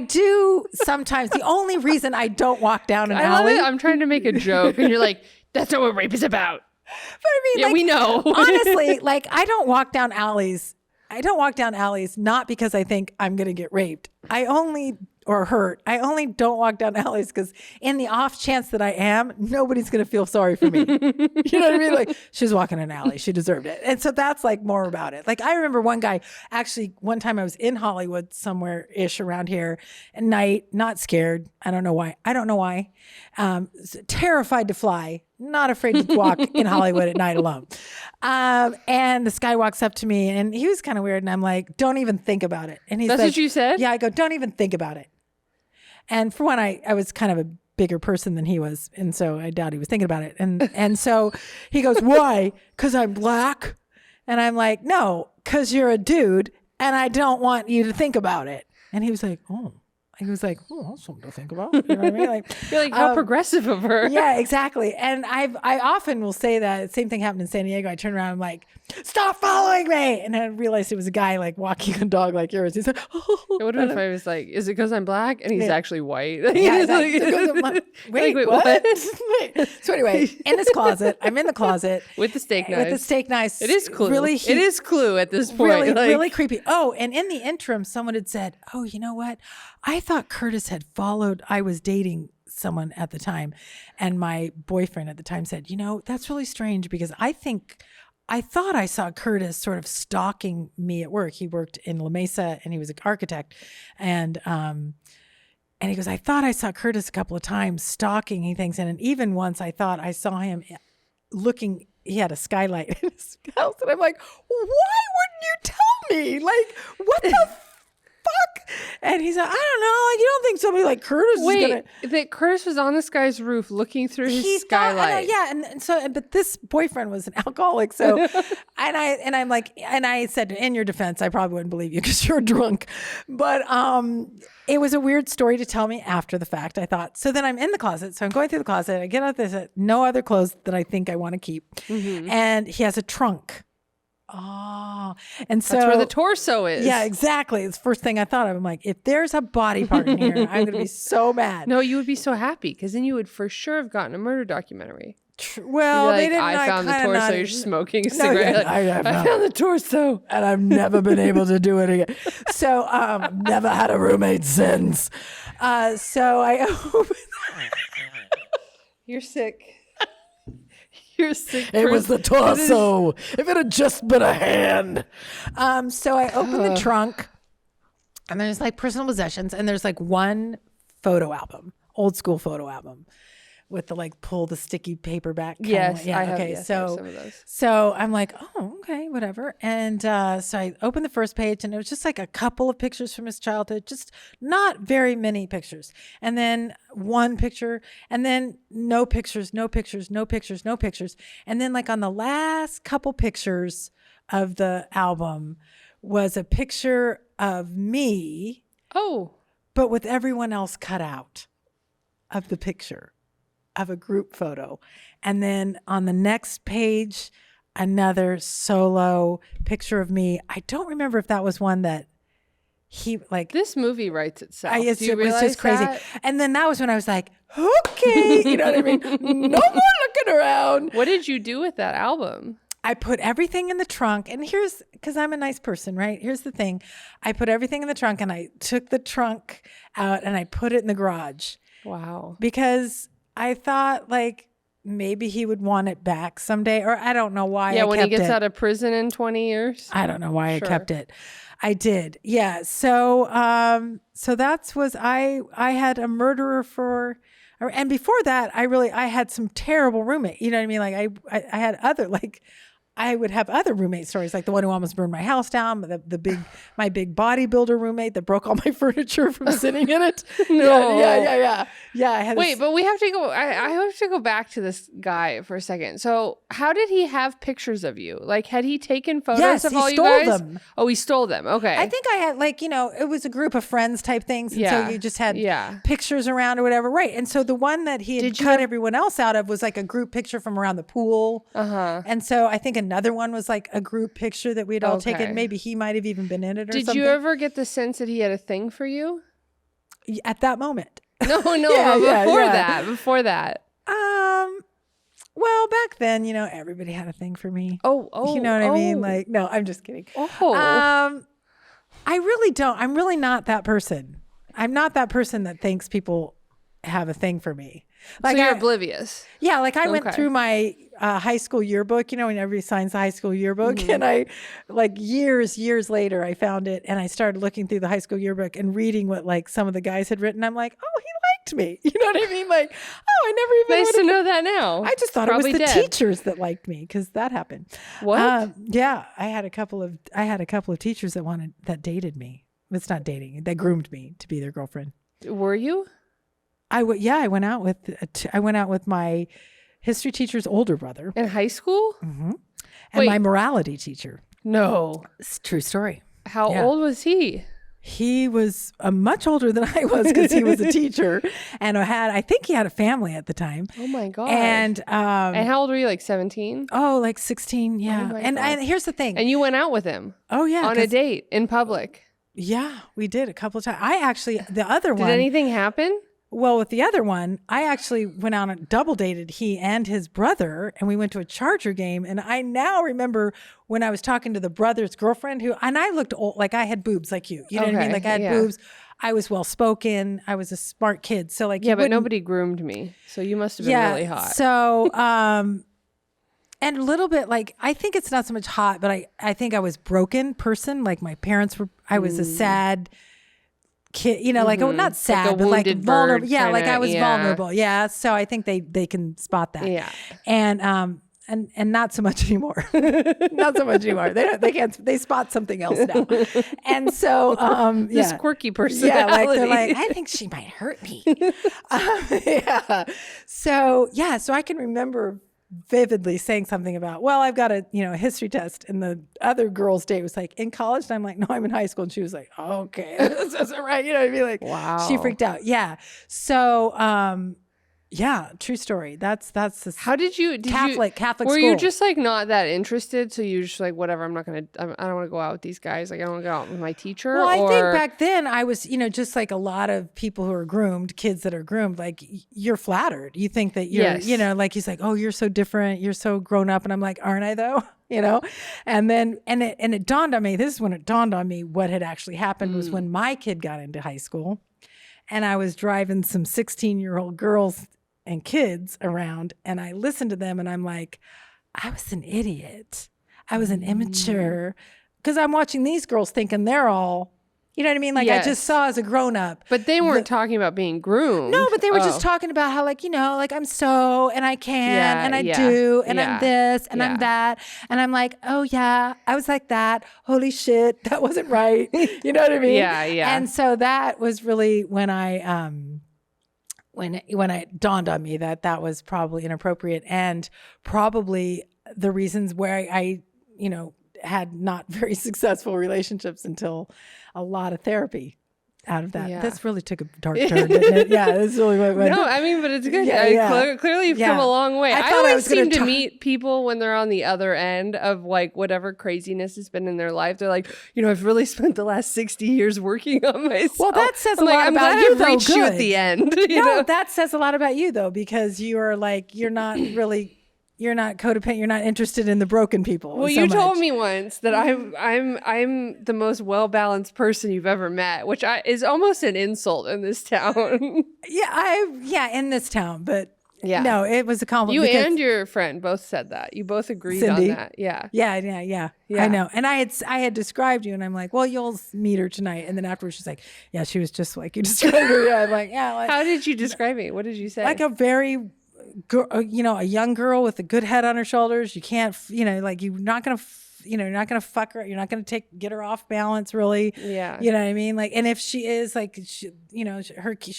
do sometimes. The only reason I don't walk down an alley. I'm trying to make a joke, and you're like, "That's not what rape is about." But I mean, yeah, we know. Honestly, like I don't walk down alleys. Not because I think I'm going to get raped. Or hurt. I only don't walk down alleys because in the off chance that I am, nobody's going to feel sorry for me. You know what I mean? Like she's walking an alley. She deserved it. And so that's like more about it. Like I remember one time I was in Hollywood somewhere ish around here at night, not scared. I don't know why. Terrified to fly, not afraid to walk in Hollywood at night alone. And this guy walks up to me and he was kind of weird. And I'm like, don't even think about it. And he's That's like, what you said? Yeah, I go, don't even think about it. And for one, I was kind of a bigger person than he was. And so I doubt he was thinking about it. And so he goes, why? Because I'm black? And I'm like, no, because you're a dude and I don't want you to think about it. And he was like, oh. He was like, oh, that's something to think about. You know what I mean? Like, you're like, how progressive of her. Yeah, exactly. And I often will say that. Same thing happened in San Diego. I turned around and I'm like, stop following me. And I realized it was a guy like walking a dog like yours. He's like, oh. What if I was like, is it because I'm black? And he's actually white. Yeah, wait, what? Wait. So anyway, in this closet, I'm in the closet. With the steak knife. With the steak knife. It is Clue. Really, it is Clue at this point. Really, really creepy. Oh, and in the interim, someone had said, oh, you know what? I thought Curtis had followed. I was dating someone at the time. And my boyfriend at the time said, you know, that's really strange because I thought I saw Curtis sort of stalking me at work. He worked in La Mesa and he was an architect. And he goes, I thought I saw Curtis a couple of times stalking things. And even once I thought I saw him looking, he had a skylight in his house. And I'm like, why wouldn't you tell me? Like, what the fuck? And he's like, I don't know. You don't think somebody like Curtis is gonna... that Curtis was on this guy's roof looking through his skylight. And so, but this boyfriend was an alcoholic. So, and I said, in your defense, I probably wouldn't believe you because you're drunk. But it was a weird story to tell me after the fact, I thought. So then I'm in the closet. So I'm going through the closet. I get out this, no other clothes that I think I want to keep. Mm-hmm. And he has a trunk. Oh, and so that's where the torso is. Yeah, exactly. It's the first thing I thought of. I'm like, if there's a body part in here, I'm going to be so mad. No, you would be so happy because then you would for sure have gotten a murder documentary. Well, like, they didn't. I found the torso. You're smoking a cigarette. I found the torso, and I've never been able to do it again. So, never had a roommate since. So I opened. You're sick. You're sick. It was the torso. If it had just been a hand. So I opened the trunk, and there's like personal possessions, and there's like one photo album, old school photo album, with the like pull the sticky paper back. Yes, yeah. I have, okay, yes, I have some of those. So I'm like, oh, okay, whatever. And so I opened the first page, and it was just like a couple of pictures from his childhood, just not very many pictures. And then one picture, and then no pictures, no pictures, no pictures, no pictures. And then like on the last couple pictures of the album was a picture of me. Oh. But with everyone else cut out of the picture. Of a group photo. And then on the next page, another solo picture of me. I don't remember if that was one that he like. This movie writes itself. It was just crazy. That? And then that was when I was like, okay, you know what I mean? No more looking around. What did you do with that album? I put everything in the trunk, and because I'm a nice person, right? Here's the thing. I put everything in the trunk, and I took the trunk out and I put it in the garage. Wow. Because I thought like maybe he would want it back someday, or I don't know why. Yeah, when he gets out of prison in 20 years. I don't know why I kept it. I did. Yeah. So I had a murderer and before that I had some terrible roommate. You know what I mean? Like I had other like. I would have other roommate stories, like the one who almost burned my house down, my big bodybuilder roommate that broke all my furniture from sitting in it. No. Yeah. But we have to go. I have to go back to this guy for a second. So, how did he have pictures of you? Like, had he taken photos of all you guys? He stole them. Oh, he stole them. Okay. I think I had it was a group of friends type things, and so you just had pictures around or whatever, right? And so the one that he had cut everyone else out of was like a group picture from around the pool. And so I think another one was like a group picture that we'd all taken. Maybe he might have even been in it or something. Did you ever get the sense that he had a thing for you? At that moment. No, before that. Well, back then, everybody had a thing for me. Oh. You know what I mean? Like, no, I'm just kidding. Oh. I really don't. I'm really not that person. I'm not that person that thinks people have a thing for me. Like, so you're oblivious. Yeah, like I went through my high school yearbook, when everybody signs the high school yearbook. And I, like years later, I found it and I started looking through the high school yearbook and reading what like some of the guys had written. I'm like, oh, he liked me. You know what I mean? Like, oh, I never even Nice to know that now. I just thought it was the teachers that liked me because that happened. What? Yeah, I had a couple of teachers that dated me. It's not dating. They groomed me to be their girlfriend. Were you? I went out with my history teacher's older brother in high school, and my morality teacher. No. It's a true story. How Yeah. old was he? He was much older than I was because he was a teacher and I think he had a family at the time. Oh my God. And how old were you? Like 17? like 16. Yeah. my And God. here's the thing. And you went out with him Oh yeah. on a date in public. Yeah, we did a couple of times. The other Did one. anything happen? Well, with the other one, I actually went on and double dated he and his brother, and we went to a Charger game. And I now remember when I was talking to the brother's girlfriend and I looked old, like I had boobs like you. You know what I mean? Okay, Like I had yeah. boobs. I was well spoken. I was a smart kid. So like, Yeah, but nobody groomed me. So you must have been really hot. So, and a little bit like, I think it's not so much hot, but I think I was broken person. Like my parents I was a sad kid, like not sad, but like wounded vulnerable. bird Yeah, like kinda, I was yeah. vulnerable. Yeah, so I think they can spot that. Yeah. And not so much anymore. Not so much anymore. They spot something else now. And so This quirky personality. yeah, like they're like, I think she might hurt me. Yeah. So I can remember vividly saying something about, well, I've got a history test, and the other girl's date was like, in college, and I'm like, no, I'm in high school, and she was like, oh, okay, this isn't right, you know what I mean? Like, Wow. she freaked out. Yeah. So yeah, true story. That's this How did you Catholic were school. you just like not that interested? So you just like, whatever, I don't want to go out with these guys. Like I don't want to go out with my teacher. Well, I think back then I was, just like a lot of people who are groomed, kids that are groomed, like you're flattered. You think that you're, Yes. like he's like, oh, you're so different. You're so grown up. And I'm like, aren't I though? And then, it dawned on me, this is when it dawned on me what had actually happened was when my kid got into high school and I was driving some 16-year-old girls and kids around, and I listened to them and I'm like, I was an idiot. I was an immature, because I'm watching these girls thinking they're all, you know what I mean? Like I just saw as a grown up. But they weren't talking about being groomed. No, but they were just talking about how like, like I'm so, and I can, and I do, and I'm this, and I'm that. And I'm like, oh yeah, I was like that. Holy shit, that wasn't right. You know what I mean? Yeah, yeah. And so that was really when when it dawned on me that was probably inappropriate, and probably the reasons where I had not very successful relationships until a lot of therapy out of that. Yeah. This really took a dark turn, didn't it? Yeah, this really went. No, I mean, but it's good. Yeah. Clearly, you've come a long way. I thought always gonna seem to meet people when they're on the other end of like whatever craziness has been in their life. They're like, I've really spent the last 60 years working on myself. Well, that says a I'm like, lot I'm about glad you, I've though. reached you at Good. the end. You No, know? that says a lot about you though, because you are like, you're not really. You're not codependent. You're not interested in the broken people. Well, you told me once that I'm the most well balanced person you've ever met, which is almost an insult in this town. in this town, but Yeah. no, it was a compliment. You because and your friend both said that. You both agreed Cindy. on that. Yeah. Yeah. I know. And I had described you, and I'm like, well, you'll meet her tonight. And then afterwards, she's like, yeah, she was just like you described her. Yeah, I'm like, yeah. Like, How did you describe me? What did you say? like a very, a young girl with a good head on her shoulders. You can't, like you're not gonna. You're not going to fuck her. You're not going to get her off balance, really. Yeah. You know what I mean? Like, and if she is like, she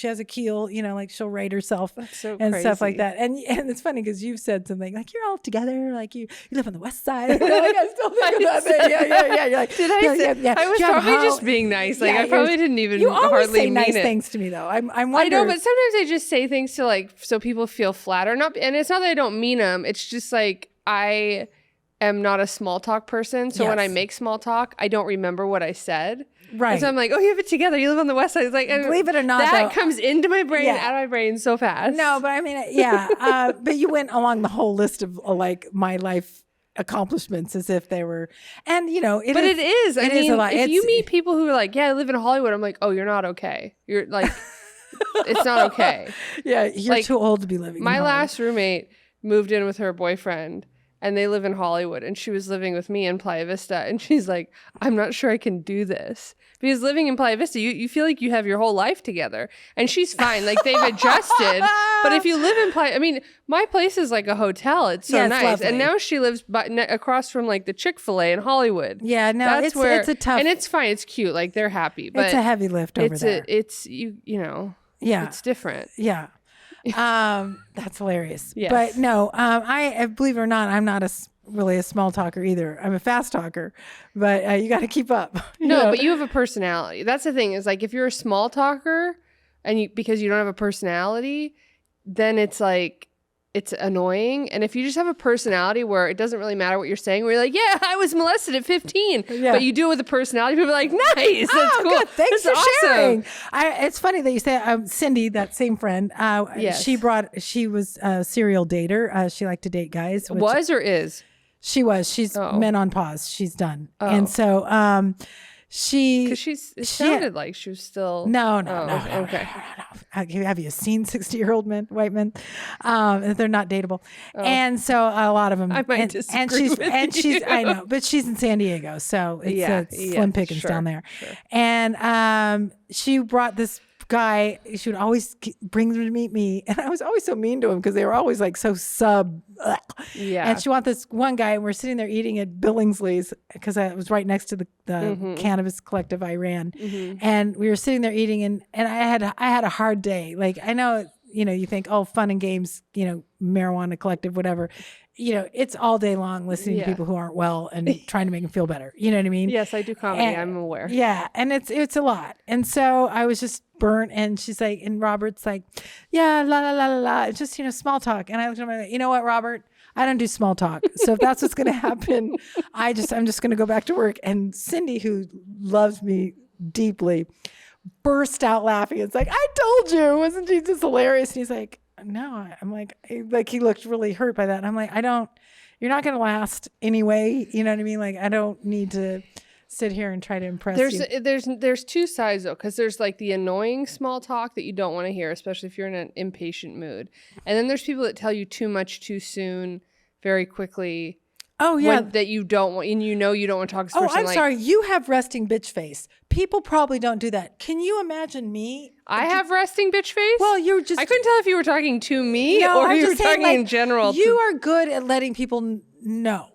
has a keel, like she'll rate herself so and crazy. stuff like that. And it's funny because you've said something like, you're all together. Like you live on the West Side. Like I still think of that thing. Yeah. You're like, did I say? Yeah. I was probably just being nice. Like I probably didn't even you always hardly say mean nice it. things to me though. I'm I wondering. know, but sometimes I just say things to like, so people feel flattered. And it's not that I don't mean them. It's just like, I am not a small talk person. So when I make small talk, I don't remember what I said. Right. And so I'm like, oh, you have it together. You live on the West Side. It's like, Believe it or not, that though, comes into my brain, out of my brain so fast. No, but I mean, yeah. But you went along the whole list of like my life accomplishments as if they were, and it is. I mean, a lot. If you meet people who are like, yeah, I live in Hollywood, I'm like, oh, you're not okay. You're like, it's not okay. Yeah, you're like, too old to be living. My in last roommate moved in with her boyfriend, and they live in Hollywood, and she was living with me in Playa Vista, and she's like, I'm not sure I can do this. Because living in Playa Vista, you feel like you have your whole life together. And she's fine. Like, they've adjusted. But if you live in Playa... I mean, my place is like a hotel. It's so nice. Lovely. And now she lives across from, like, the Chick-fil-A in Hollywood. Yeah, no, it's a tough... And it's fine. It's cute. Like, they're happy. But it's a heavy lift over there. Yeah. It's different. Yeah. That's hilarious. Yes. But no, I believe it or not, I'm not really a small talker either. I'm a fast talker, but you got to keep up. No, but you have a personality. That's the thing is like if you're a small talker and because you don't have a personality, then it's like it's annoying. And if you just have a personality where it doesn't really matter what you're saying, where you're like, yeah, I was molested at 15, but you do it with a personality, people are like, nice, that's cool. Good. Thanks that's for awesome. sharing. It's funny that you say Cindy, that same friend. Yes. She was a serial dater. She liked to date guys. Was or is? She was. She's men on pause. She's done. Oh. And so because it sounded like she was still no. Okay. Have you seen 60-year-old men, white men? They're not dateable. And so a lot of them. I might disagree with she's I know, but she's in San Diego, so it's slim pickings down there. Sure. And she brought this guy. She would always bring them to meet me, and I was always so mean to him because they were always like so sub. Yeah. And she wanted this one guy, and we're sitting there eating at Billingsley's because I was right next to the cannabis collective I ran, and we were sitting there eating, and I had a hard day. Like I know, you think, oh, fun and games, marijuana collective, whatever. It's all day long listening to people who aren't well and trying to make them feel better. You know what I mean? Yes, I do comedy. I'm aware. Yeah. And it's a lot. And so I was just burnt, and she's like, and Robert's like, yeah, la, la, la, la, la. It's just, small talk. And I looked at him, you know what, Robert? I don't do small talk. So if that's what's going to happen, I'm just going to go back to work. And Cindy, who loves me deeply, burst out laughing. It's like, I told you, wasn't she just hilarious? And he's like, no. I'm like he looked really hurt by that. And I'm like, you're not going to last anyway. You know what I mean? Like, I don't need to sit here and try to impress you. There's two sides though, because there's like the annoying small talk that you don't want to hear, especially if you're in an impatient mood. And then there's people that tell you too much too soon, very quickly. Oh yeah, that you don't want, and you don't want to talk to this person. I'm sorry. You have resting bitch face. People probably don't do that. Can you imagine me? I have resting bitch face. Well, you're just. I couldn't tell if you were talking to me or you were talking in general. You are good at letting people know.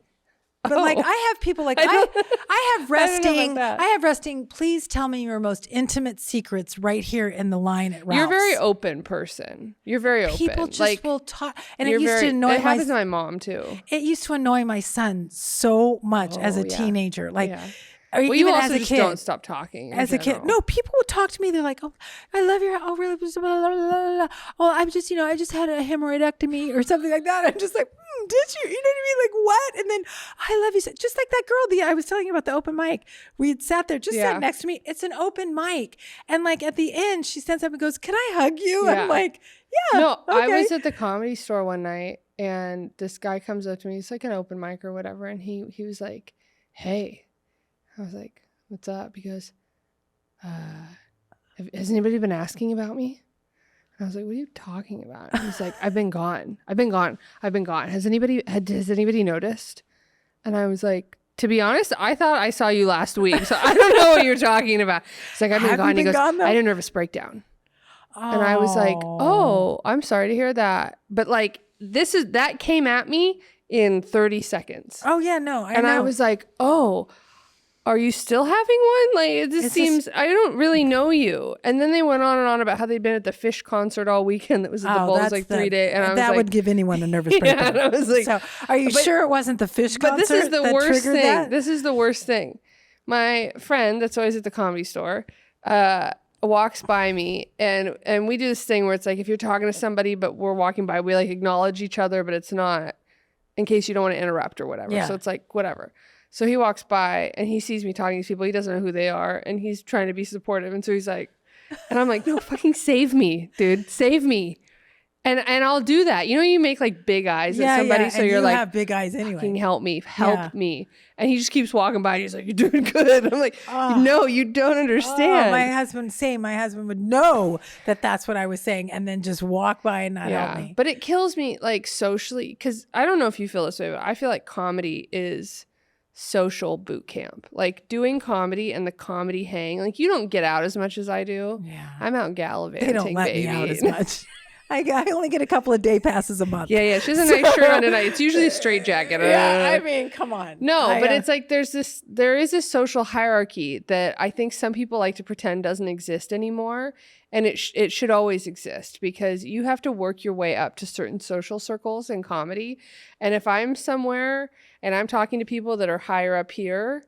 But like I have people like I have resting. I have resting. Please tell me your most intimate secrets right here in the line at Ralph's. You're a very open person. You're very open. People just will talk, and it used to annoy it happens to my mom too. It used to annoy my son so much as a teenager. Like. Yeah. Or well, even you also as a just kid. don't stop talking. As a kid, no, people would talk to me. They're like, "Oh, I love your. Oh, really? Blah, blah, blah, blah. Oh, I'm just, I just had a hemorrhoidectomy or something like that." I'm just like, "Did you? You know what I mean? Like what?" And then I love you, just like that girl. I was telling you about the open mic. We had sat there, sat next to me. It's an open mic, and like at the end, she stands up and goes, "Can I hug you?" Yeah. I'm like, "Yeah." No, okay. I was at the Comedy Store one night, and this guy comes up to me. He's like an open mic or whatever, and he was like, "Hey," I was like, "What's up?" He goes, has anybody been asking about me? And I was like, "What are you talking about?" And he's like, I've been gone. Has anybody noticed? And I was like, to be honest, I thought I saw you last week. So I don't know what you're talking about. He's like, I've been gone. He goes, I had a nervous breakdown. Oh. And I was like, oh, I'm sorry to hear that. But like, that came at me in 30 seconds. Oh yeah, no. I was like, oh, are you still having one? Like, it just seems, I don't really know you. And then they went on and on about how they'd been at the Fish concert all weekend that was at the Bulls like 3 days. And I was that like, would give anyone a nervous breakdown. Yeah, and I was like, so are you sure it wasn't the Fish concert? But this is the worst thing. That? This is the worst thing. My friend that's always at the Comedy Store walks by me, and we do this thing where it's like, if you're talking to somebody but we're walking by, we like acknowledge each other, but it's not in case you don't want to interrupt or whatever. Yeah. So it's like, whatever. So he walks by and he sees me talking to these people. He doesn't know who they are, and he's trying to be supportive. And so he's like, and I'm like, no, fucking save me, dude. Save me. And I'll do that. You make like big eyes at somebody. Yeah. So and you're like, have big eyes anyway. Fucking help me. And he just keeps walking by and he's like, you're doing good. I'm like, no, you don't understand. My husband would know that that's what I was saying and then just walk by and not help me. But it kills me like socially, because I don't know if you feel this way, but I feel like comedy is social boot camp. Like doing comedy and the comedy hang, like you don't get out as much as I do. Yeah. I'm out gallivanting. They don't let me out as much. I only get a couple of day passes a month. Yeah. She has a nice shirt on tonight. It's usually a straight jacket. Yeah, I mean, come on. No, but it's like there is this social hierarchy that I think some people like to pretend doesn't exist anymore. And it should always exist because you have to work your way up to certain social circles in comedy. And if I'm somewhere and I'm talking to people that are higher up here,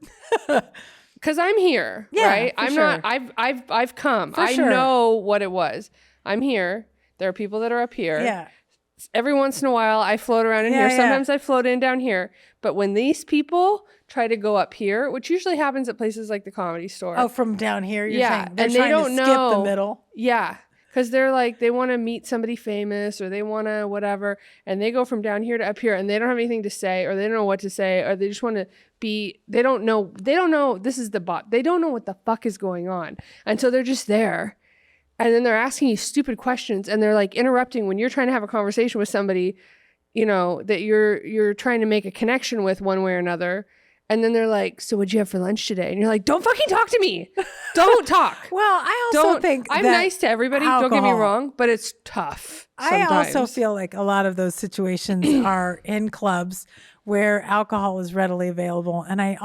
because I'm here, right? I'm not. I've come. I know what it was. I'm here. There are people that are up here. Yeah. Every once in a while, I float around in here. Sometimes I float in down here. But when these people try to go up here, which usually happens at places like the Comedy Store. Oh, from down here, you're saying? They're trying to skip the middle. Yeah. Because they're like, they want to meet somebody famous or they want to whatever. And they go from down here to up here and they don't have anything to say or they don't know what to say or they just want to be, they don't know. This is the bot. They don't know what the fuck is going on. And so they're just there. And then they're asking you stupid questions and they're like interrupting when you're trying to have a conversation with somebody, you know, that you're trying to make a connection with one way or another. And then they're like, so what'd you have for lunch today? And you're like, don't fucking talk to me. Don't talk. Well, I also think I'm nice to everybody. Don't get me wrong, but it's tough. Sometimes. I also feel like a lot of those situations are in clubs where alcohol is readily available. And I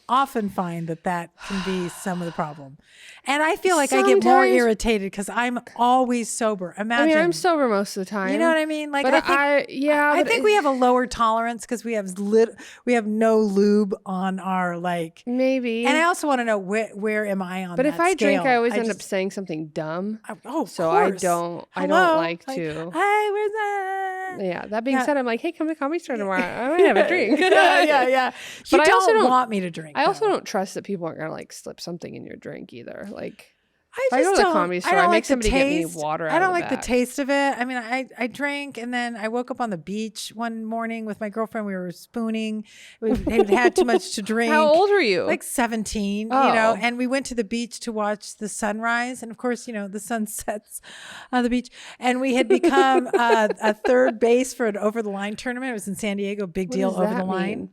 often find that can be some of the problem. And I feel like I get more irritated because I'm always sober. Imagine. I'm sober most of the time. You know what I mean? Like, but I think we have a lower tolerance because we have no lube on our like. Maybe. And I also want to know where am I on that scale? But if I drink, I always end up saying something dumb. So I don't like to. Hey, where's that? Yeah. That being said, I'm like, hey, come to the Comedy Store tomorrow. I might have a drink. yeah. But I also don't want me to drink. I also don't trust that people aren't gonna like slip something in your drink either. Like, I go to the Comedy Store, I make somebody get me water out of the I don't like back. the taste of it. I mean, I drank and then I woke up on the beach one morning with my girlfriend. We were spooning. We had too much to drink. How old were you? Like 17, you know, and we went to the beach to watch the sunrise. And of course, you know, the sun sets on the beach. And we had become a third base for an over the line tournament. It was in San Diego, big deal, over the line.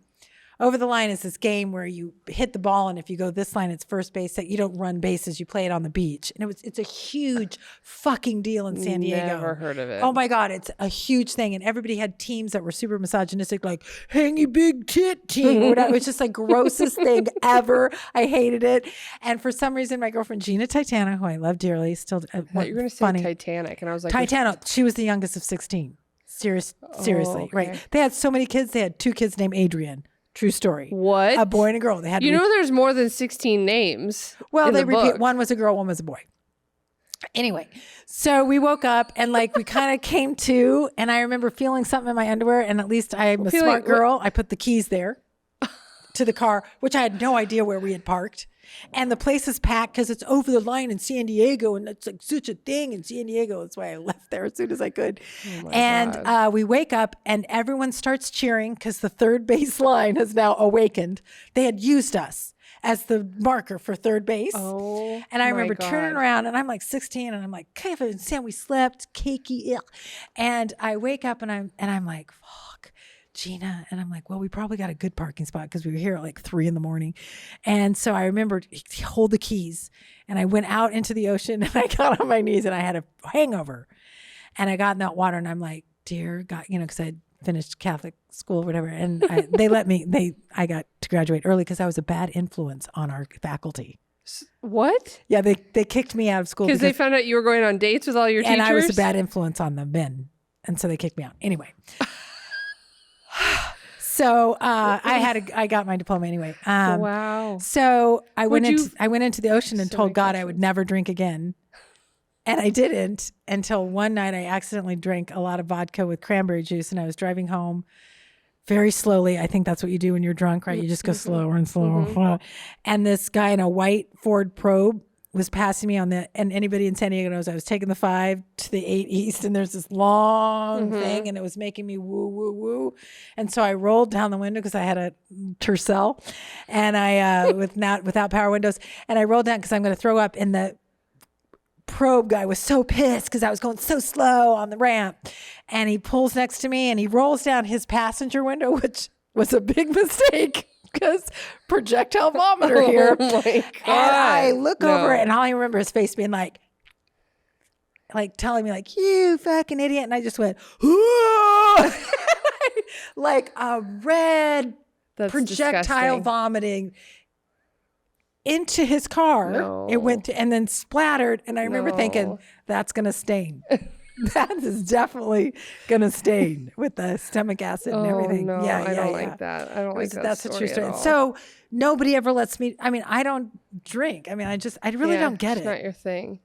Over the line is this game where you hit the ball, and if you go this line, it's first base. That you don't run bases, you play it on the beach, and it's a huge fucking deal in San Diego. Never heard of it. Oh my god, it's a huge thing, and everybody had teams that were super misogynistic, like hangy big tit team. Or whatever. It was just like grossest thing ever. I hated it, and for some reason, my girlfriend Gina Titano, who I love dearly, still I thought you were going to say Titanic, and I was like, Titano. She was the youngest of 16. Seriously, okay. Right? They had so many kids. They had 2 kids named Adrian. True story. What? A boy and a girl. They had. You know, there's more than 16 names. Well, they repeat. Book. One was a girl, one was a boy. Anyway, so we woke up and like we kind of came to, and I remember feeling something in my underwear. And at least I'm a smart girl. I put the keys there to the car, which I had no idea where we had parked. And the place is packed because it's over the line in San Diego, and it's like such a thing in San Diego. That's why I left there as soon as I could. And we wake up, and everyone starts cheering because the third base line has now awakened. They had used us as the marker for third base. Oh, and I remember turning around, and I'm like 16, and I'm like, Kevin, Sam, we slept, cakey. And I wake up, and I'm like, fuck. Gina, and I'm like, well, we probably got a good parking spot because we were here at like 3 a.m. And so I remembered, hold the keys, and I went out into the ocean, and I got on my knees, and I had a hangover, and I got in that water, and I'm like, dear God, you know, because I had finished Catholic school or whatever, and they let me, I got to graduate early because I was a bad influence on our faculty. What? Yeah, they kicked me out of school because they found out you were going on dates with all your teachers, and I was a bad influence on the men, and so they kicked me out. Anyway. So I got my diploma anyway. Wow. So I went into the ocean and told God I would never drink again. And I didn't until one night I accidentally drank a lot of vodka with cranberry juice, and I was driving home very slowly. I think that's what you do when you're drunk, right? You just go slower and slower. Mm-hmm. And this guy in a white Ford Probe was passing me on and anybody in San Diego knows I was taking the 5 to the 8 East, and there's this long thing, and it was making me woo, woo, woo. And so I rolled down the window because I had a Tercel, and I, without power windows, and I rolled down because I'm going to throw up, and the Probe guy was so pissed because I was going so slow on the ramp, and he pulls next to me and he rolls down his passenger window, which was a big mistake. Because projectile vomiter here. Oh my God. And I look over and all I remember his face being like like telling me like, you fucking idiot. And I just went, like a red That's projectile disgusting. vomiting into his car. No. It went to, and then splattered. And I remember thinking, No. that's going to stain. That is definitely going to stain with the stomach acid and everything. No, yeah, I don't like that. I don't like that. That's a true story. story. So nobody ever lets me, I mean, I don't drink. I mean, I really don't get it's it. Not your thing.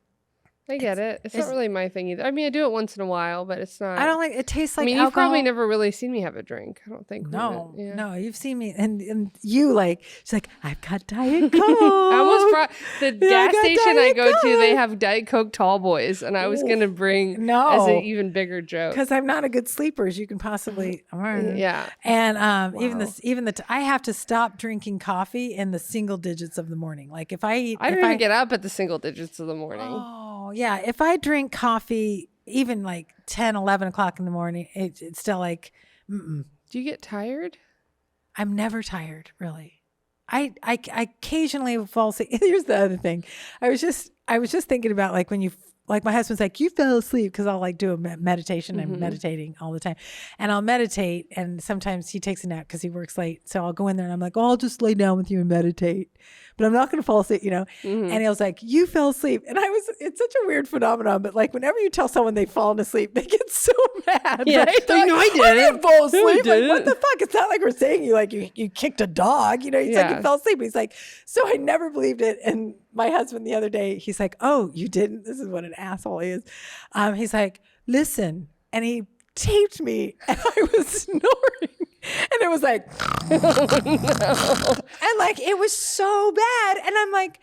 I get it. It's not really my thing either. I mean, I do it once in a while, but it's not. I don't like it. Tastes like I mean, alcohol. you've probably never really seen me have a drink. I don't think. No, Yeah. no, you've seen me, and you like. She's like, I've got Diet Coke. I almost brought the gas got station I Diet go to. They Coke. have Diet Coke tall boys, and I was gonna bring as No. an even bigger joke. Because I'm not a good sleeper, as you can possibly. Yeah. And even I have to stop drinking coffee in the single digits of the morning. Like if I eat, I don't even get up at the single digits of the morning. Oh yeah, if I drink coffee, even like 10, 11 o'clock in the morning, it's still like, Do you get tired? I'm never tired, really. I occasionally fall asleep. Here's the other thing. I was just thinking about like when you, like my husband's like, you fell asleep, because I'll like do a meditation. I'm meditating all the time, and I'll meditate, and sometimes he takes a nap because he works late. So I'll go in there and I'm like, oh, I'll just lay down with you and meditate, but I'm not going to fall asleep, And he was like, you fell asleep. And it's such a weird phenomenon, but like whenever you tell someone they've fallen asleep, they get so mad. Yeah. Right? Like, no, I didn't. Fall asleep. No, I Like, didn't. what the fuck? It's not like we're saying you kicked a dog. He's like, you fell asleep. He's like, so I never believed it. And my husband the other day, he's like, oh, you didn't? This is what an asshole he is. He's like, listen. And he taped me, and I was snoring. And it was like, and like, it was so bad. And I'm like,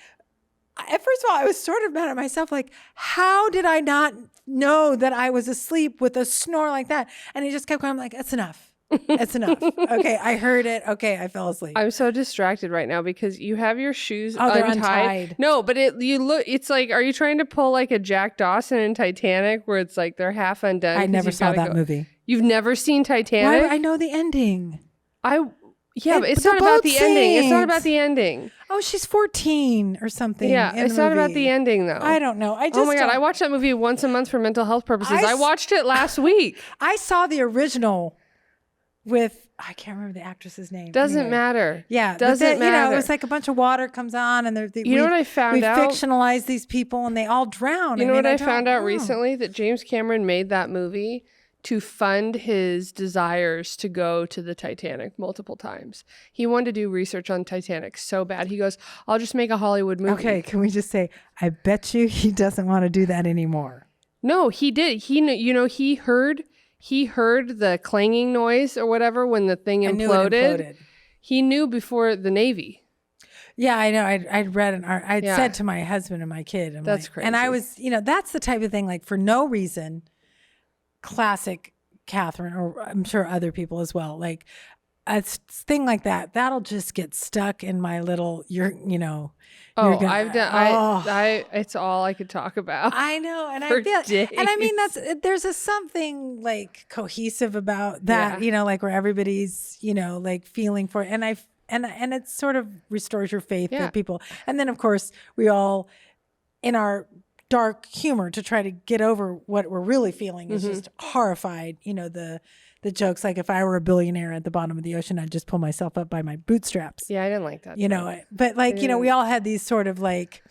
first of all, I was sort of mad at myself. Like, how did I not know that I was asleep with a snore like that? And he just kept going. I'm like, that's enough. That's enough. Okay, I heard it. Okay, I fell asleep. I'm so distracted right now because you have your shoes they're untied. untied. No, but it's like, are you trying to pull like a Jack Dawson in Titanic where it's like they're half undone? I 'cause never you've saw gotta that movie. You've never seen Titanic? Why? I know the ending. But it's the not about boat the ending. It's not sinks. about the ending. Oh, she's 14 or something. Yeah, in it's the not about movie. the ending though. I don't know. Oh my God, I watch that movie once a month for mental health purposes. I watched it last week. I saw the original with, I can't remember the actress's name. Doesn't Anyway. matter. Yeah, Doesn't matter. it was like a bunch of water comes on, and You know what I found out? We fictionalize these people, and they all drown. You know what I found out don't know. recently? That James Cameron made that movie to fund his desires to go to the Titanic multiple times. He wanted to do research on Titanic so bad. He goes, I'll just make a Hollywood movie. Okay, can we just say, I bet you he doesn't want to do that anymore. No, he did. He heard the clanging noise or whatever when the thing I knew it imploded. He knew before the Navy. Yeah, I know. I'd read an art. I'd Yeah. said to my husband and my kid, That's like, crazy. And I was, that's the type of thing, like, for no reason, classic Kathryn, or I'm sure other people as well, like a thing like that, that'll just get stuck in my little, It's all I could talk about. I know, and For I feel, days. and I mean there's something like cohesive about that, Yeah. like where everybody's, like feeling for it, and and it sort of restores your faith Yeah. with people, and then of course we all, in our dark humor to try to get over what we're really feeling, is just horrified. The jokes like, if I were a billionaire at the bottom of the ocean, I'd just pull myself up by my bootstraps. Yeah, I didn't like that. But like, we all had these sort of like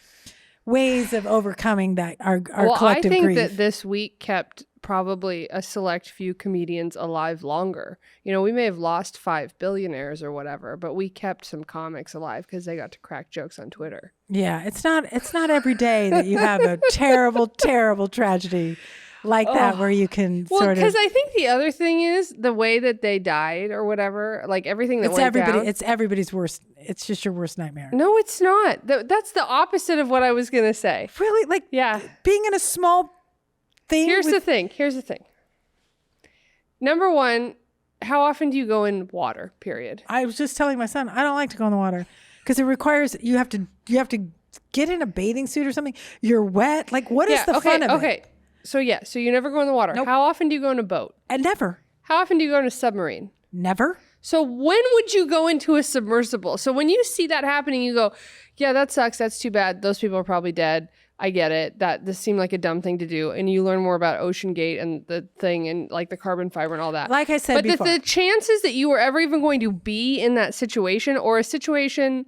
ways of overcoming that our Well, collective I think grief. that this week kept probably a select few comedians alive longer. We may have lost 5 billionaires or whatever, but we kept some comics alive because they got to crack jokes on Twitter. Yeah, it's not every day that you have a terrible, terrible tragedy like that where you can Well, because I think the other thing is the way that they died or whatever, like everything that went down. It's everybody's worst. It's just your worst nightmare. No, it's not. That's the opposite of what I was going to say. Really? Like, Yeah. being in a small thing. Here's the thing. Number one, how often do you go in water, period? I was just telling my son, I don't like to go in the water because it requires, you have to get in a bathing suit or something. You're wet. Like, what is the fun of it? Okay. So you never go in the water. Nope. How often do you go in a boat? And never. How often do you go in a submarine? Never. So when would you go into a submersible? So when you see that happening, you go, yeah, that sucks. That's too bad. Those people are probably dead. I get it that this seemed like a dumb thing to do, and you learn more about Ocean Gate and the thing and like the carbon fiber and all that. Like I said but before. the chances that you were ever even going to be in that situation or a situation,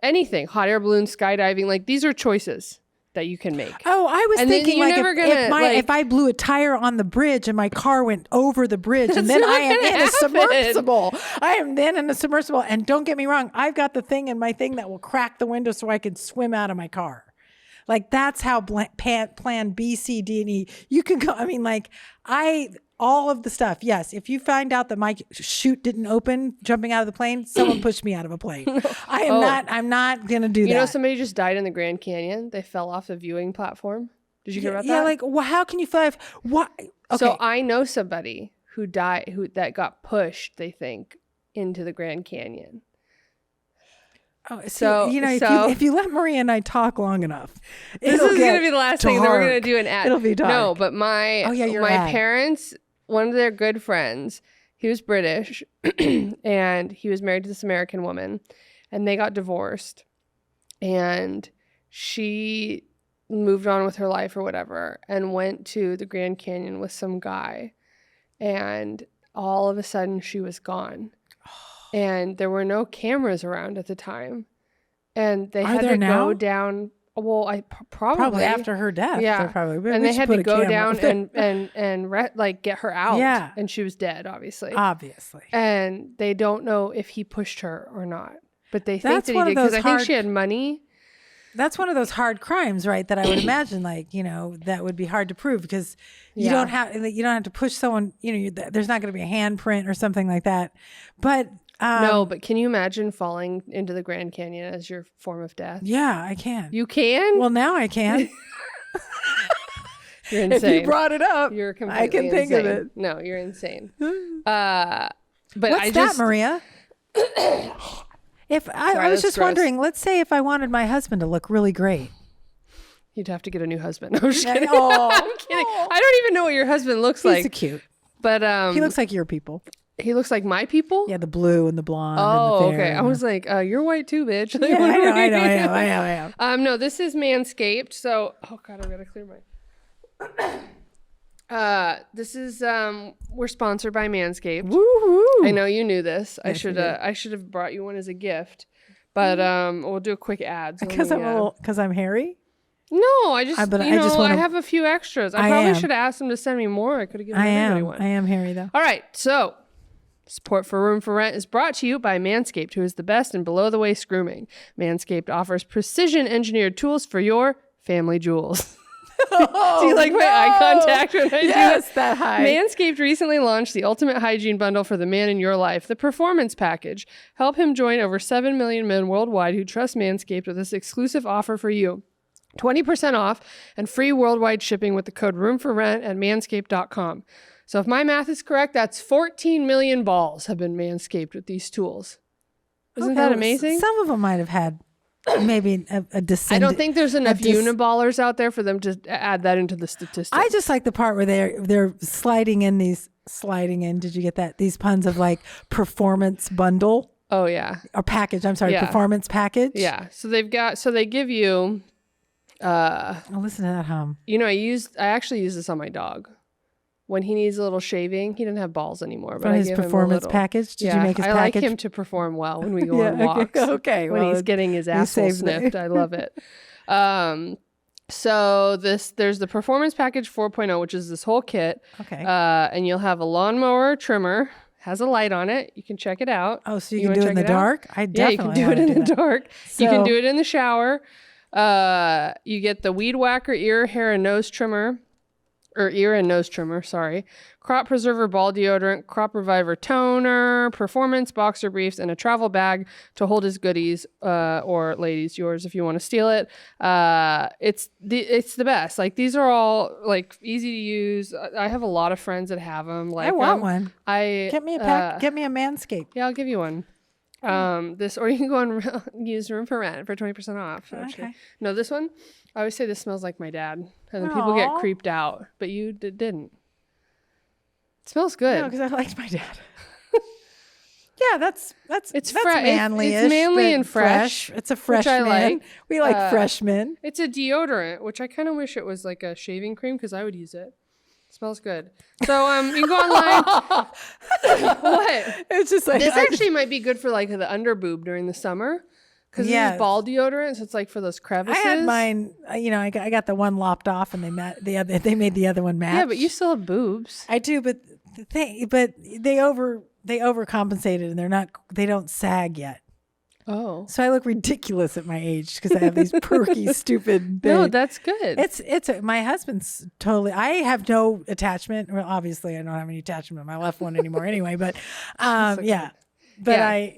anything, hot air balloon, skydiving, like these are choices that you can make. Oh, I was And then thinking you're like never gonna, if I blew a tire on the bridge and my car went over the bridge and then I am in a submersible. I am then in a submersible. And don't get me wrong, I've got the thing in my thing that will crack the window so I can swim out of my car. Like that's how plan B, C, D, and E. You can go. I mean, like all of the stuff. Yes. If you find out that my chute didn't open jumping out of the plane, someone pushed me out of a plane. I'm not going to do that. You know, somebody just died in the Grand Canyon. They fell off the viewing platform. Did you hear about that? Yeah. Like, well, how can you fly? What? Okay. So I know somebody who died, that got pushed, they think, into the Grand Canyon. Oh, so you know, if you let Maria and I talk long enough, this is going to be the last thing that we're going to do an ad. It'll be dark. No, but my parents, one of their good friends, he was British and he was married to this American woman, and they got divorced, and she moved on with her life or whatever, and went to the Grand Canyon with some guy, and all of a sudden she was gone. And there were no cameras around at the time. And they had to go down. Well, probably after her death. Yeah. And they had to go down and like get her out. Yeah. And she was dead, obviously. And they don't know if he pushed her or not. But they think that he did, because I think she had money. That's one of those hard crimes, right? That I would imagine, like, you know, that would be hard to prove, because you don't have to push someone. You know, there's not going to be a handprint or something like that. But no, but can you imagine falling into the Grand Canyon as your form of death? Yeah, I can. You can? Well, now I can. You're insane. If you brought it up, you're completely I can think insane. of it. No, you're insane. But what's that, Maria? I was just wondering, let's say if I wanted my husband to look really great. You'd have to get a new husband. I'm just kidding. Oh, I'm kidding. I don't even know what your husband looks like. He's cute. But he looks like your people. He looks like my people? Yeah, the blue and the blonde. Oh, and the fair. okay. I was like, you're white too, bitch. Like, yeah, I know. No, this is MANSCAPED. So, oh God, I've got to clear my... this is we're sponsored by MANSCAPED. Woo-hoo. I know you knew this. I should have brought you one as a gift. But we'll do a quick ad. So because I'm hairy? No, I have a few extras. I probably should have asked them to send me more. I could have given everybody one. I am hairy though. All right, so support for Room for Rent is brought to you by Manscaped, who is the best in below-the-waist grooming. Manscaped offers precision-engineered tools for your family jewels. Oh, do you like my eye contact when I do Yes, that high. Manscaped recently launched the ultimate hygiene bundle for the man in your life, the Performance Package. Help him join over 7 million men worldwide who trust Manscaped with this exclusive offer for you. 20% off and free worldwide shipping with the code ROOMFORRENT at manscaped.com. So if my math is correct, that's 14 million balls have been manscaped with these tools. Isn't that amazing? Some of them might have had maybe a descent. I don't think there's enough uniballers out there for them to add that into the statistics. I just like the part where they're sliding in. Did you get that? These puns of like performance bundle. Oh yeah. Or package. I'm sorry. Yeah. Performance package. Yeah. So they give you. I'll listen to that hum. You know, I actually use this on my dog. When he needs a little shaving, he doesn't have balls anymore. But his performance package? Did you make his package? I like him to perform well when we go on walks. Okay. When he's getting his asshole sniffed. I love it. So there's the Performance Package 4.0, which is this whole kit. Okay. And you'll have a lawnmower trimmer. Has a light on it. You can check it out. Oh, so you can do it in the dark? I definitely you can do it in the dark. You can do it in the shower. You get the Weed Whacker ear, hair, and nose trimmer. Or ear and nose trimmer, sorry. Crop Preserver ball deodorant, Crop Reviver toner, performance boxer briefs, and a travel bag to hold his goodies, or ladies, yours if you want to steal it. It's the best. Like, these are all like easy to use. I have a lot of friends that have them. Like, I want one. Get me a pack. Get me a Manscaped. Yeah, I'll give you one. This, or you can go and use Room for Rent for 20% off. Actually. Okay. No, this one. I always say this smells like my dad, and then people get creeped out, but you didn't. It smells good. No, because I liked my dad. Yeah, that's manly. It's manly and fresh. It's a fresh I man. like. We like freshmen. It's a deodorant, which I kind of wish it was like a shaving cream because I would use it. Smells good. So you can go online. What? It's just like This actually might be good for like the under boob during the summer because this is ball deodorant, so it's like for those crevices. I had mine. I got the one lopped off, and they made the other one match. Yeah, but you still have boobs. I do, but they overcompensated, and they don't sag yet. Oh, so I look ridiculous at my age because I have these perky, stupid. No, that's good. My husband's totally. I have no attachment. Well, obviously, I don't have any attachment to my left one anymore, anyway. But yeah. But yeah.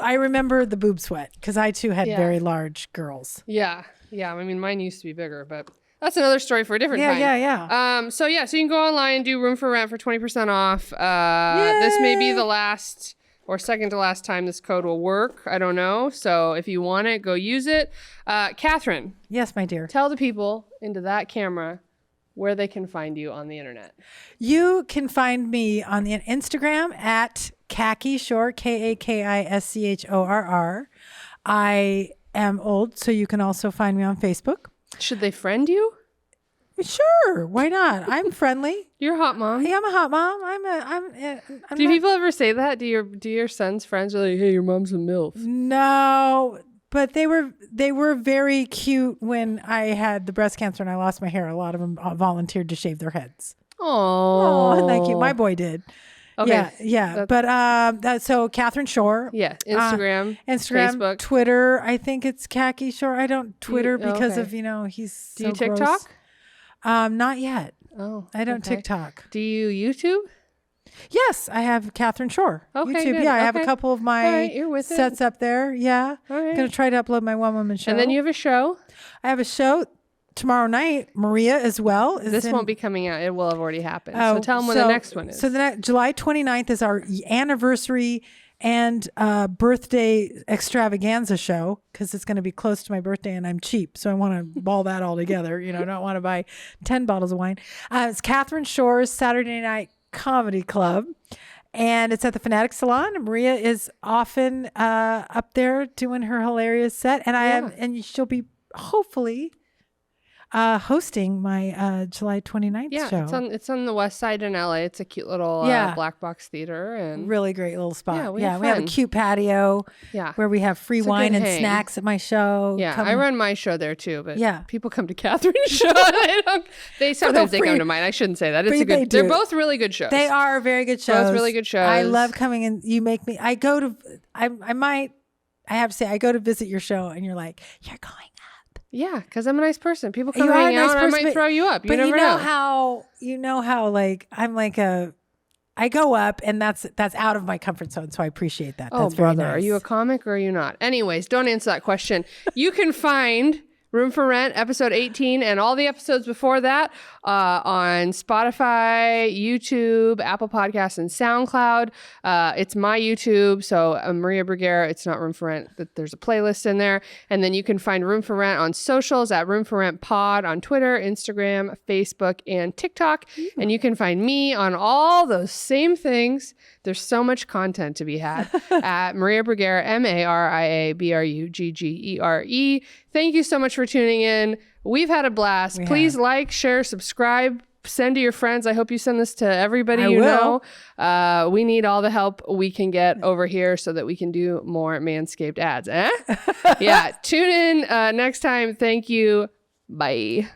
I remember the boob sweat because I too had very large girls. Yeah. I mean, mine used to be bigger, but that's another story for a different time. Yeah. So you can go online and do Room for Rent for 20% off. This may be the last or second to last time this code will work. I don't know. So if you want it, go use it. Kathryn. Yes, my dear. Tell the people into that camera where they can find you on the internet. You can find me on the Instagram at Kathryn Schorr, KAKISCHORR. I am old, so you can also find me on Facebook. Should they friend you? Sure, why not? I'm friendly. You're a hot mom. Yeah, I'm a hot mom. Do people ever say that? Do your son's friends are like, "Hey, your mom's a MILF"? No, but they were very cute when I had the breast cancer and I lost my hair. A lot of them volunteered to shave their heads. Oh, thank you. My boy did. Okay. Yeah. But so Kathryn Schorr. Yeah. Instagram, Facebook, Twitter. I think it's Kathryn Schorr. I don't Twitter because of he's. Do you so TikTok? Gross. Not yet. Oh, I don't TikTok. Do you YouTube? Yes, I have Kathryn Schorr. Okay, YouTube. good. Yeah, I have a couple of my sets up there. Yeah. All right. I'm going to try to upload my one woman show. And then you have a show? I have a show tomorrow night. Maria as well. This won't be coming out. It will have already happened. So tell them when the next one is. So July 29th is our anniversary and birthday extravaganza show because it's going to be close to my birthday and I'm cheap. So I want to ball that all together. I don't want to buy 10 bottles of wine. It's Kathryn Schorr's Saturday Night Comedy Club. And it's at the Fanatic Salon. Maria is often up there doing her hilarious set. And and she'll be hopefully hosting my July 29th show. It's on the west side in LA. It's a cute little black box theater and really great little spot. Yeah, we have a cute patio where we have free wine and snacks at my show. Yeah, I run my show there too, but people come to Kathryn's show. They sometimes come to mine. I shouldn't say that. They're both really good shows. They are very good shows. Both really good shows. I love coming in. You make me I have to say I go to visit your show and you're like, you're going. Yeah, because I'm a nice person. People come hang out and I might throw you up. You never know. How like I'm like I go up and that's out of my comfort zone. So I appreciate that. Oh, that's very brother, nice. Are you a comic or are you not? Anyways, don't answer that question. You can find Room for Rent, episode 18, and all the episodes before that on Spotify, YouTube, Apple Podcasts, and SoundCloud. It's my YouTube, so Maria Bruggere. It's not Room for Rent. There's a playlist in there. And then you can find Room for Rent on socials at Room for Rent Pod on Twitter, Instagram, Facebook, and TikTok. And you can find me on all those same things. There's so much content to be had at Maria Bruggere, MariaBruggere. Thank you so much for tuning in. We've had a blast. Please like, share, subscribe, send to your friends. I hope you send this to everybody you know. We need all the help we can get over here so that we can do more Manscaped ads. Yeah, tune in next time. Thank you. Bye.